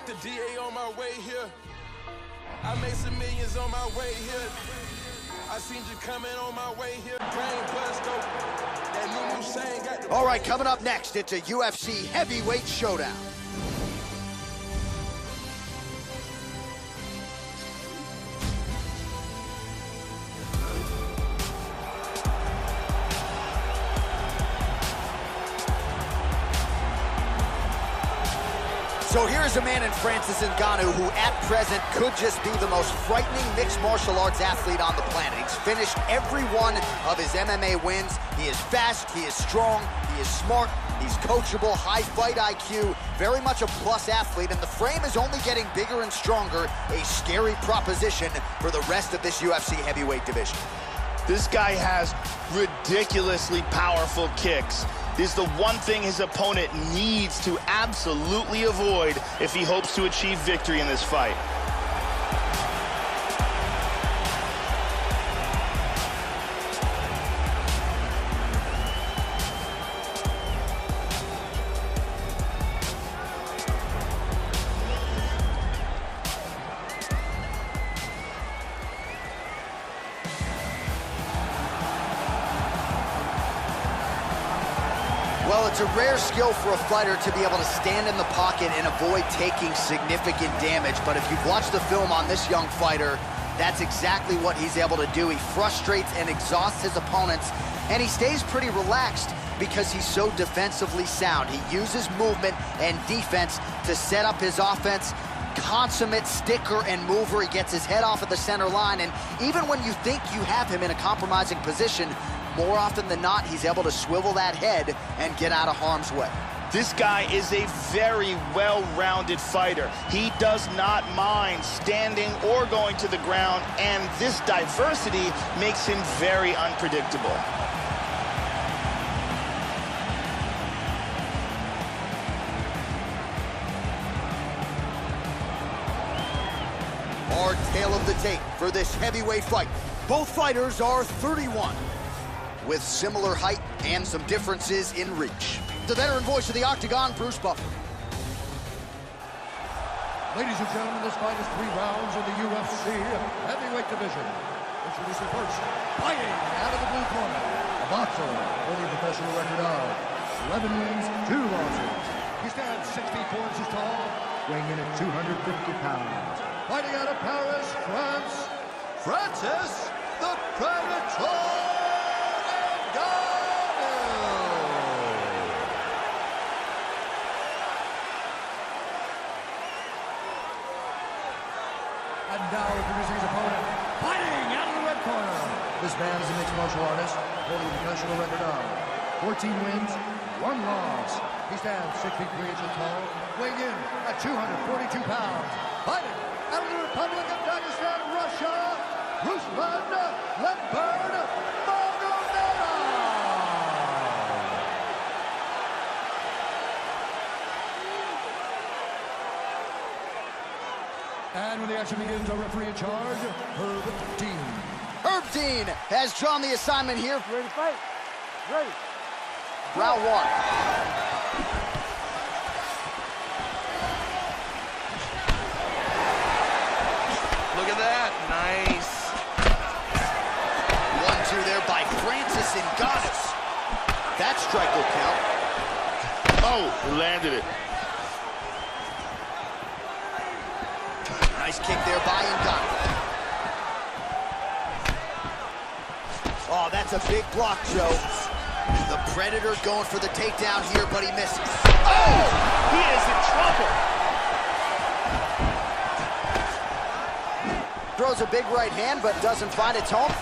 The DA on my way here. I made some millions on my way here. I seen you coming on my way here. Brain bust dope. That new Hussein got the... All right, coming up next, it's a UFC heavyweight showdown. So here's a man in Francis Ngannou who at present could just be the most frightening mixed martial arts athlete on the planet. He's finished every one of his MMA wins. He is fast, he is strong, he is smart, he's coachable, high fight IQ, very much a plus athlete, and the frame is only getting bigger and stronger, a scary proposition for the rest of this UFC heavyweight division. This guy has ridiculously powerful kicks. This is the one thing his opponent needs to absolutely avoid if he hopes to achieve victory in this fight. Well, it's a rare skill for a fighter to be able to stand in the pocket and avoid taking significant damage. But if you've watched the film on this young fighter, that's exactly what he's able to do. He frustrates and exhausts his opponents, and he stays pretty relaxed because he's so defensively sound. He uses movement and defense to set up his offense. Consummate sticker and mover. He gets his head off of the center line, and even when you think you have him in a compromising position, more often than not, he's able to swivel that head and get out of harm's way. This guy is a very well-rounded fighter. He does not mind standing or going to the ground, and this diversity makes him very unpredictable. Our tale of the tape for this heavyweight fight. Both fighters are 31, with similar height and some differences in reach. The veteran voice of the Octagon, Bruce Buffer. Ladies and gentlemen, this fight is 3 rounds in the UFC heavyweight division. Introducing first, fighting out of the blue corner, a boxer holding a professional record of 11 wins, 2 losses. He stands 6 feet 4 inches tall, weighing in at 250 pounds. Fighting out of Paris, France, Francis the Predator Ngannou. And now introducing his opponent, fighting out of the red corner. This man is a mixed martial artist, holding a professional record of 14 wins, 1 loss. He stands 6 feet 3 inches tall, weighing in at 242 pounds. Fighting out of the Republic of Dagestan, Russia, Ruslan Leopard Magomedov. action begins, our referee in charge, Herb Dean. Herb Dean has drawn the assignment here. Ready to fight? Ready. Round one. Look at that. Nice. 1-2 there by Francis Ngannou. That strike will count. Oh, he landed it. Nice kick there by Ngannou. Oh, that's a big block, Joe. The Predator going for the takedown here, but he misses. Oh, he is in trouble. Throws a big right hand, but doesn't find its home.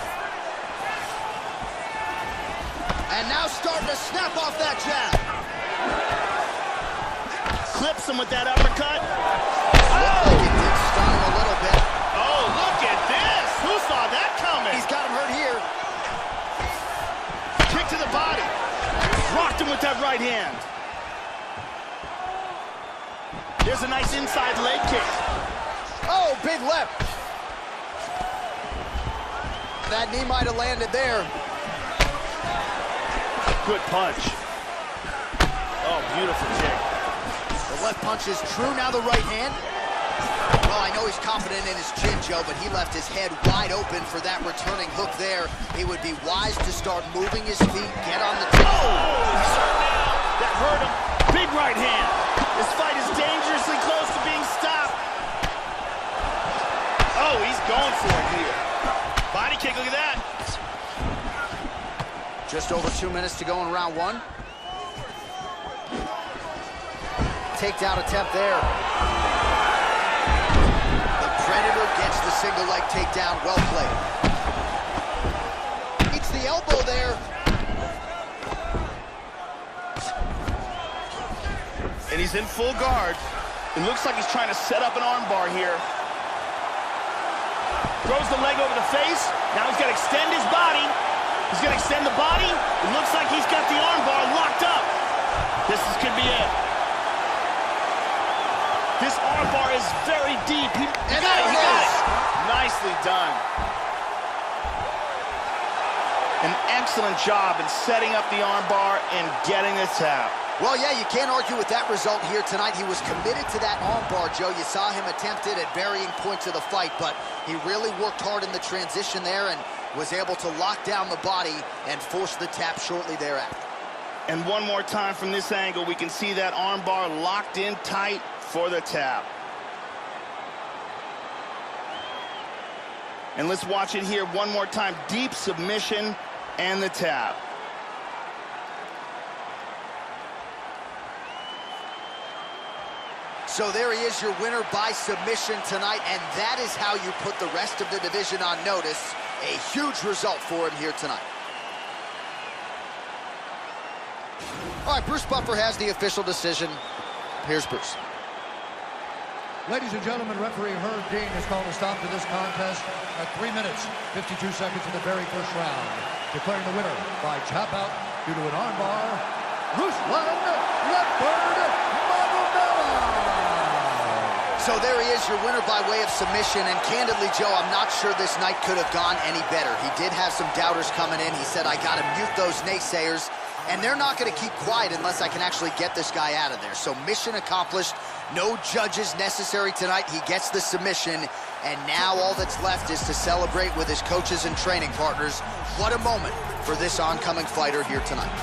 And now starting to snap off that jab. Clips him with that uppercut. Looked like it did stun him a little bit. Oh, look at this. Who saw that coming? He's got him hurt here. Kick to the body. Rocked him with that right hand. There's a nice inside leg kick. Oh, big left. That knee might have landed there. Good punch. Oh, beautiful kick. The left punch is true, now the right hand. Well, I know he's confident in his chin, Joe, but he left his head wide open for that returning hook there. It would be wise to start moving his feet, get on the top. Oh, that hurt him. Big right hand. This fight is dangerously close to being stopped. Oh, he's going for it here. Body kick, look at that. Just over 2 minutes to go in round one. Takedown attempt there. The Predator gets the single leg takedown, well played. Eats the elbow there. And he's in full guard. It looks like he's trying to set up an armbar here. Throws the leg over the face. Now he's got to extend his body. He's going to extend the body. It looks like he's got the armbar locked up. This could be it. This armbar is very deep. He got it. Nicely done. An excellent job in setting up the armbar and getting the tap. Well, yeah, you can't argue with that result here tonight. He was committed to that armbar, Joe. You saw him attempt it at varying points of the fight, but he really worked hard in the transition there and was able to lock down the body and force the tap shortly thereafter. And one more time from this angle, we can see that armbar locked in tight for the tap. And let's watch it here one more time. Deep submission and the tap. So there he is, your winner by submission tonight, and that is how you put the rest of the division on notice. A huge result for him here tonight. All right, Bruce Buffer has the official decision. Here's Bruce. Ladies and gentlemen, referee Herb Dean has called a stop to this contest at 3 minutes, 52 seconds of the very first round, declaring the winner by tap out due to an armbar, Ruslan Leopard Magomedov. So there he is, your winner by way of submission, and candidly, Joe, I'm not sure this night could have gone any better. He did have some doubters coming in. He said, I got to mute those naysayers, and they're not going to keep quiet unless I can actually get this guy out of there. So mission accomplished. No judges necessary tonight. He gets the submission, and now all that's left is to celebrate with his coaches and training partners. What a moment for this oncoming fighter here tonight.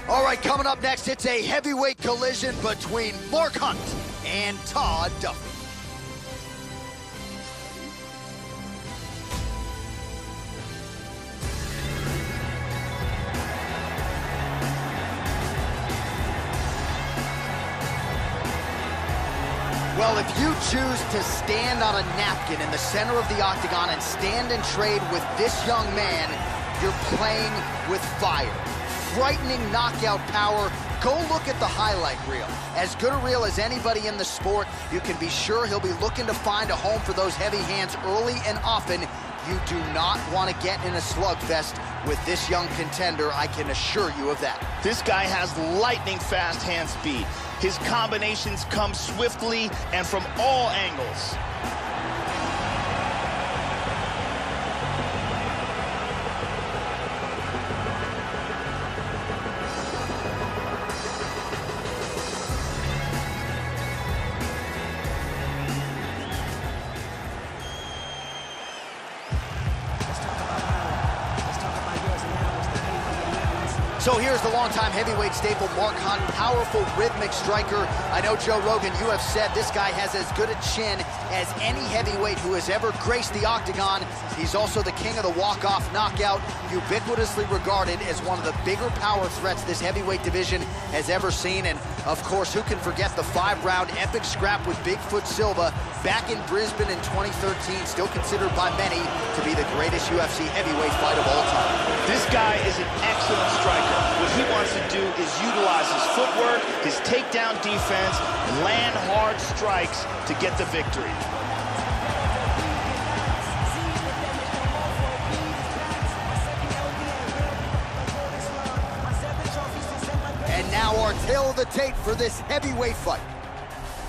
All right, coming up next, it's a heavyweight collision between Mark Hunt and Todd Duffy. Well, if you choose to stand on a napkin in the center of the octagon and stand and trade with this young man, you're playing with fire. Frightening knockout power. Go look at the highlight reel. As good a reel as anybody in the sport, you can be sure he'll be looking to find a home for those heavy hands early and often. You do not want to get in a slugfest with this young contender, I can assure you of that. This guy has lightning fast hand speed. His combinations come swiftly and from all angles. So here's the longtime heavyweight staple, Mark Hunt, powerful rhythmic striker. I know, Joe Rogan, you have said this guy has as good a chin as any heavyweight who has ever graced the octagon. He's also the king of the walk-off knockout, ubiquitously regarded as one of the bigger power threats this heavyweight division has ever seen. And of course, who can forget the 5-round epic scrap with Bigfoot Silva back in Brisbane in 2013, still considered by many to be the greatest UFC heavyweight fight of all time. This guy is an excellent striker. What he wants to do is utilize his footwork, his takedown defense, and land hard strikes to get the victory. And now our tale of the tape for this heavyweight fight.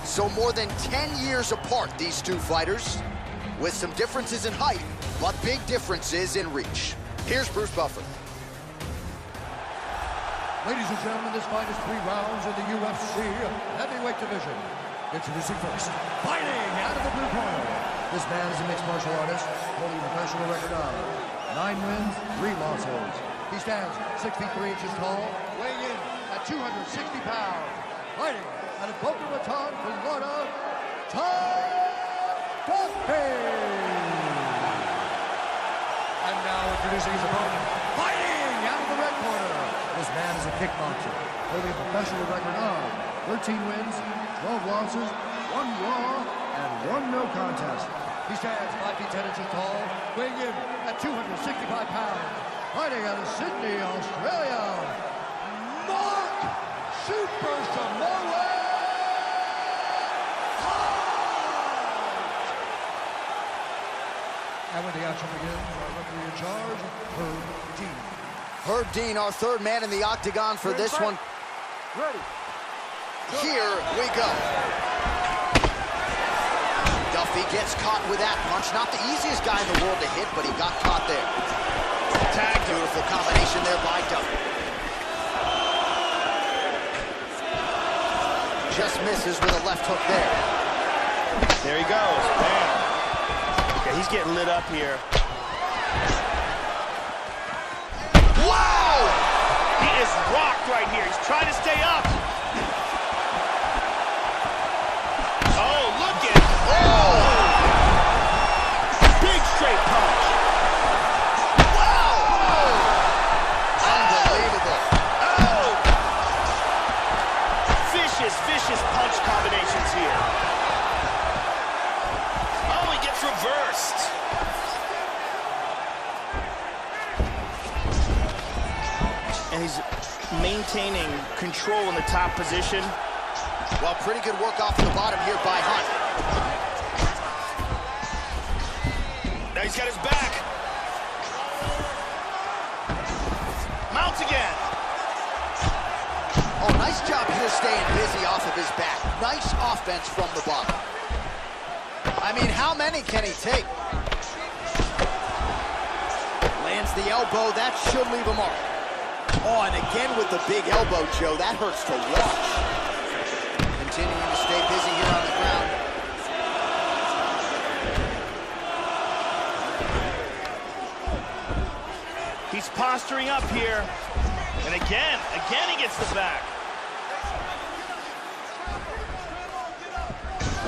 So more than 10 years apart, these two fighters, with some differences in height, but big differences in reach. Here's Bruce Buffer. Ladies and gentlemen, this fight is 3 rounds in the UFC heavyweight division. Introducing first, fighting out of the blue corner. This man is a mixed martial artist, holding a professional record of 9 wins, 3 losses. He stands 6 feet 3 inches tall, weighing in at 260 pounds. Fighting out of Boca Raton, Florida, Tom Duffy. And now introducing his opponent, fighting out of the red corner. This man is a kickboxer, holding a professional record of 13 wins, 12 losses, 1 draw, and 1 no contest. He stands 5 feet 10 inches tall, weighing in at 265 pounds. Fighting out of Sydney, Australia, Mark Super Samoa Hunt! And when the action begins, our referee in charge, Herb Dean. Herb Dean, our third man in the octagon for this one. Ready. Here we go. Duffy gets caught with that punch. Not the easiest guy in the world to hit, but he got caught there. Tag, beautiful combination there by Duffy. Just misses with a left hook there. There he goes, bam. Okay, he's getting lit up here. Wow! He is rocked right here. He's trying to stay up. Oh, look at it. Oh! Big straight punch. Wow! Unbelievable. Oh! Vicious punch combinations here. Oh, he gets reversed. And he's maintaining control in the top position. Well, pretty good work off the bottom here by Hunt. Now he's got his back. Mounts again. Oh, nice job here staying busy off of his back. Nice offense from the bottom. I mean, how many can he take? Lands the elbow. That should leave a mark. Oh, and again with the big elbow, Joe. That hurts to watch. Continuing to stay busy here on the ground. He's posturing up here. And again he gets the back.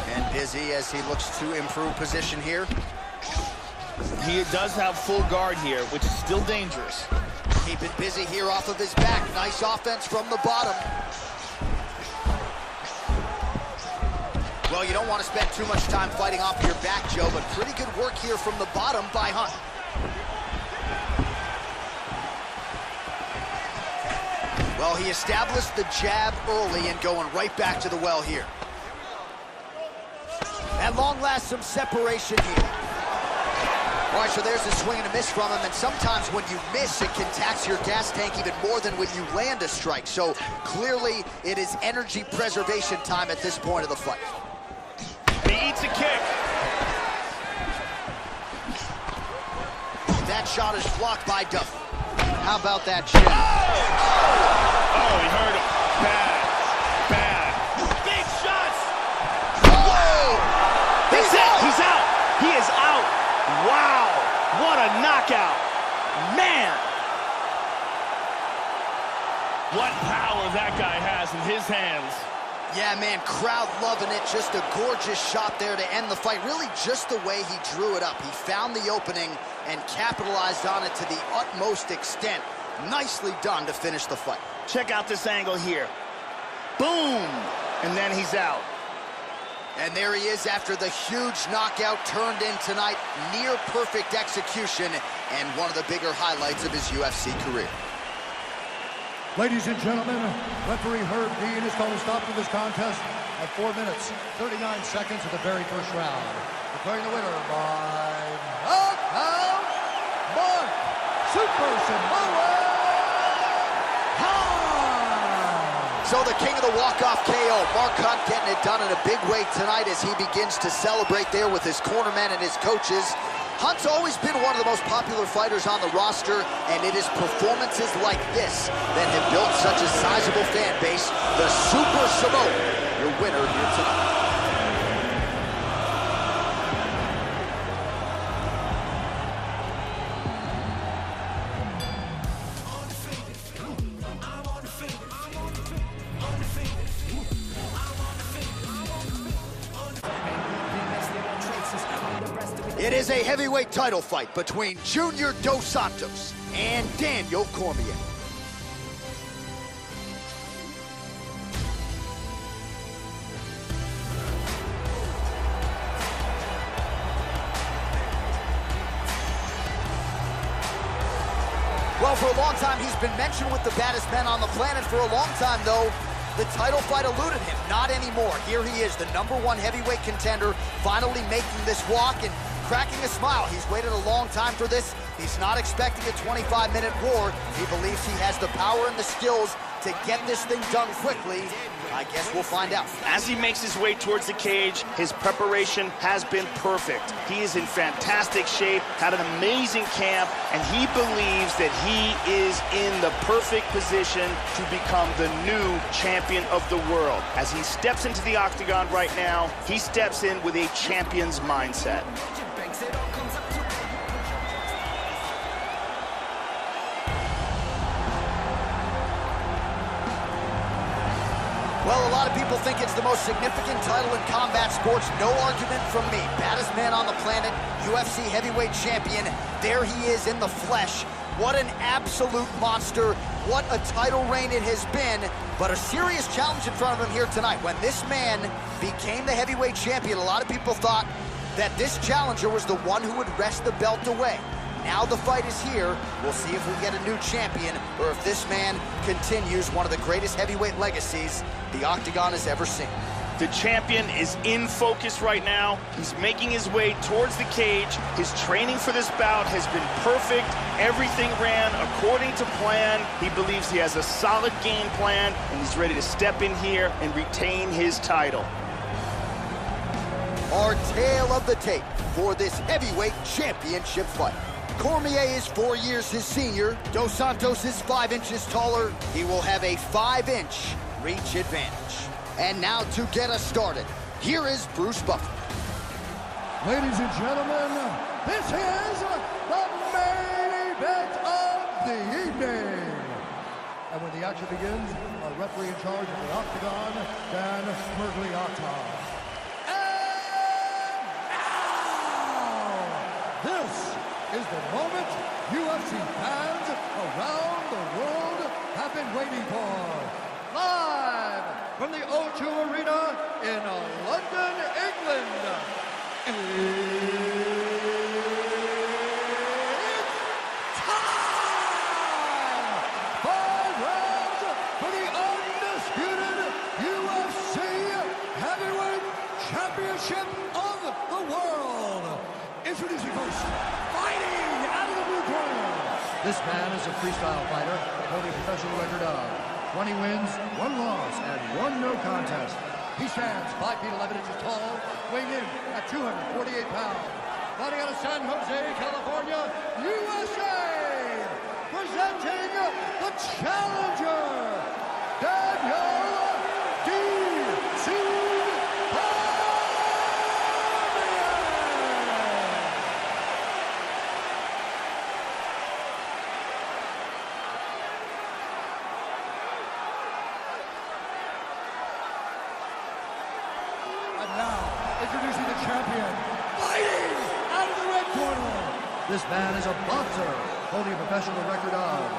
And busy as he looks to improve position here. He does have full guard here, which is still dangerous. Keep it busy here off of his back. Nice offense from the bottom. Well, you don't want to spend too much time fighting off your back, Joe, but pretty good work here from the bottom by Hunt. Well, he established the jab early and going right back to the well here. At long last, some separation here. All right, so there's a swing and a miss from him, and sometimes when you miss, it can tax your gas tank even more than when you land a strike. So clearly, it is energy preservation time at this point of the fight. And he eats a kick. That shot is blocked by Duffy. How about that jab? Oh, he hurt him. Bad. Big shots. Oh! That's it. He's out. He is out. Wow. What a knockout. Man. What power that guy has in his hands. Yeah, man, crowd loving it. Just a gorgeous shot there to end the fight. Really just the way he drew it up. He found the opening and capitalized on it to the utmost extent. Nicely done to finish the fight. Check out this angle here. Boom! And then he's out. And there he is after the huge knockout turned in tonight. Near perfect execution and one of the bigger highlights of his UFC career. Ladies and gentlemen, referee Herb Dean has called a stop to this contest at 4 minutes, 39 seconds of the very first round. Declaring the winner by knockout, Mark Super Samoa Hunt. So the king of the walk-off KO, Mark Hunt, getting it done in a big way tonight as he begins to celebrate there with his cornermen and his coaches. Hunt's always been one of the most popular fighters on the roster, and it is performances like this that have built such a sizable fan base. The Super Samoa, your winner here tonight. It is a heavyweight title fight between Junior Dos Santos and Daniel Cormier. Well, for a long time, he's been mentioned with the baddest men on the planet. For a long time, though, the title fight eluded him. Not anymore. Here he is, the #1 heavyweight contender, finally making this walk and cracking a smile. He's waited a long time for this. He's not expecting a 25-minute war. He believes he has the power and the skills to get this thing done quickly. I guess we'll find out. As he makes his way towards the cage, his preparation has been perfect. He is in fantastic shape, had an amazing camp, and he believes that he is in the perfect position to become the new champion of the world. As he steps into the octagon right now, he steps in with a champion's mindset. Well, a lot of people think it's the most significant title in combat sports. No argument from me. Baddest man on the planet, UFC heavyweight champion. There he is in the flesh. What an absolute monster. What a title reign it has been. But a serious challenge in front of him here tonight. When this man became the heavyweight champion, a lot of people thought that this challenger was the one who would wrest the belt away. Now the fight is here. We'll see if we get a new champion or if this man continues one of the greatest heavyweight legacies the Octagon has ever seen. The champion is in focus right now. He's making his way towards the cage. His training for this bout has been perfect. Everything ran according to plan. He believes he has a solid game plan, and he's ready to step in here and retain his title. Our tale of the tape for this heavyweight championship fight. Cormier is 4 years his senior. Dos Santos is 5 inches taller. He will have a 5-inch reach advantage. And now to get us started, here is Bruce Buffer. Ladies and gentlemen, this is the main event of the evening. And when the action begins, our referee in charge of the Octagon, Dan Mergliotta. And now, this is the moment UFC fans around the world have been waiting for. Live from the O2 Arena in London, England. It's time! 5 rounds for the undisputed UFC Heavyweight Championship of the World. Is Introducing first, fighting out of the blue corner. This man is a freestyle fighter, holding a professional record of 20 wins, 1 loss, and 1 no contest. He stands 5 feet 11 inches tall, weighing in at 248 pounds. Fighting out of San Jose, California, USA. Presenting the challenger, Daniel D.C. And now, introducing the champion, fighting out of the red corner. This man is a boxer, holding a professional record of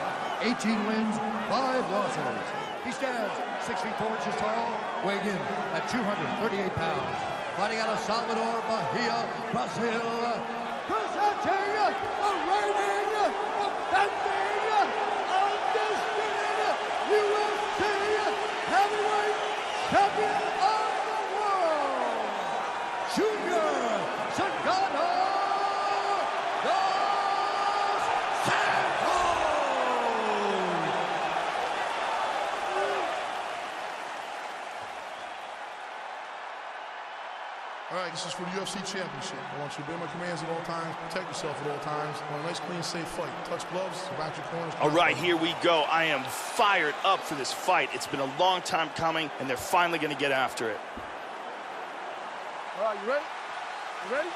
18 wins, 5 losses. He stands 6 feet 4 inches tall, weighing in at 238 pounds. Fighting out of Salvador, Bahia, Brazil. Presenting the reigning, defending, undisputed UFC heavyweight champion of the world, Junior Sagano dos Santos! All right, this is for the UFC Championship. I want you to obey my commands at all times, protect yourself at all times. I want a nice, clean, safe fight. Touch gloves, about your corners. All right, here we go. I am fired up for this fight. It's been a long time coming, and they're finally going to get after it. All right, you ready? You ready?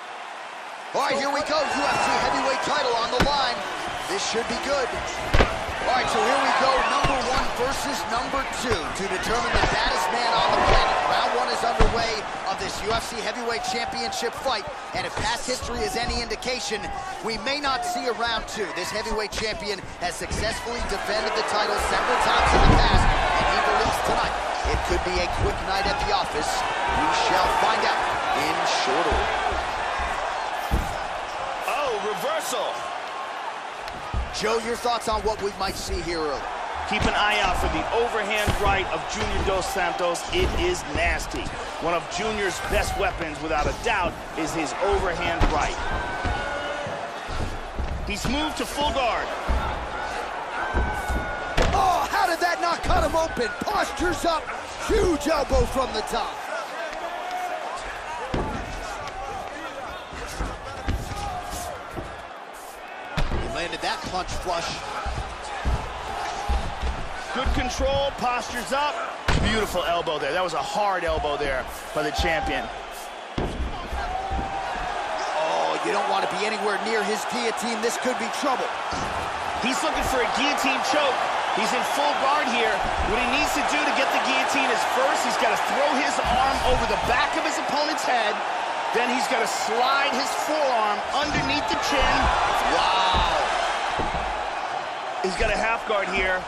All right, here we go. UFC heavyweight title on the line. This should be good. All right, so here we go. Number 1 versus number 2 to determine the baddest man on the planet. Round 1 is underway of this UFC heavyweight championship fight. And if past history is any indication, we may not see a round 2. This heavyweight champion has successfully defended the title several times in the past. And he believes tonight it could be a quick night at the office. We shall find out in short order. Oh, reversal. Joe, your thoughts on what we might see here early? Keep an eye out for the overhand right of Junior Dos Santos. It is nasty. One of Junior's best weapons, without a doubt, is his overhand right. He's moved to full guard. Oh, how did that not cut him open? Postures up. Huge elbow from the top. Landed that punch flush. Good control, postures up. Beautiful elbow there. That was a hard elbow there by the champion. Oh, you don't want to be anywhere near his guillotine. This could be trouble. He's looking for a guillotine choke. He's in full guard here. What he needs to do to get the guillotine is first, he's got to throw his arm over the back of his opponent's head. Then he's got to slide his forearm underneath the chin. Wow. He's got a half guard here.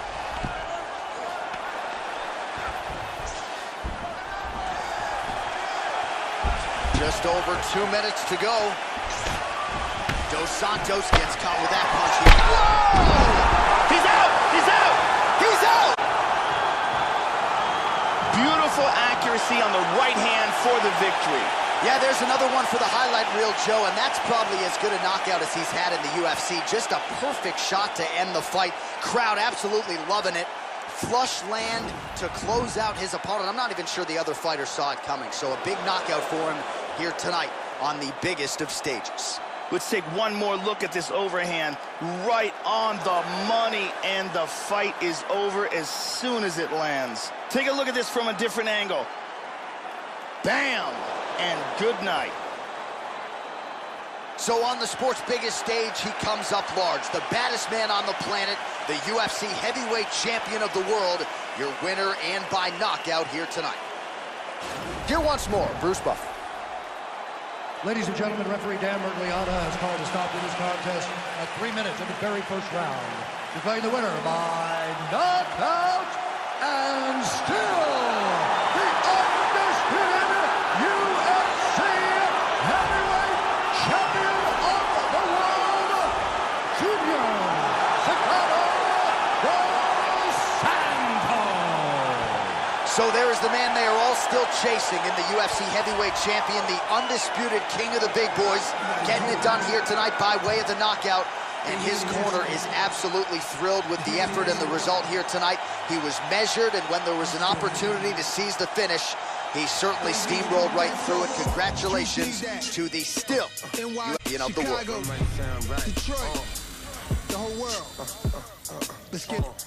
Just over 2 minutes to go. Dos Santos gets caught with that punch here. Whoa! He's out! He's out! He's out! Beautiful accuracy on the right hand for the victory. Yeah, there's another one for the highlight reel, Joe, and that's probably as good a knockout as he's had in the UFC. Just a perfect shot to end the fight. Crowd absolutely loving it. Flush land to close out his opponent. I'm not even sure the other fighter saw it coming, so a big knockout for him here tonight on the biggest of stages. Let's take one more look at this overhand. Right on the money, and the fight is over as soon as it lands. Take a look at this from a different angle. Bam! And good night. So on the sport's biggest stage, he comes up large. The baddest man on the planet, the UFC heavyweight champion of the world, your winner and by knockout here tonight. Here once more, Bruce Buffer. Ladies and gentlemen, referee Dan Mergliata has called a stop to this contest at 3 minutes of the very first round. Declaring the winner by knockout and still the undisputed UFC heavyweight champion of the world, Junior Sagano dos Santos. So there is the man they are all still chasing in the UFC heavyweight champion, the undisputed king of the big boys, getting it done here tonight by way of the knockout. And his corner is absolutely thrilled with the effort and the result here tonight. He was measured, and when there was an opportunity to seize the finish, he certainly steamrolled right through it. Congratulations to the still champion of the world. Detroit, the whole world. Let's get it.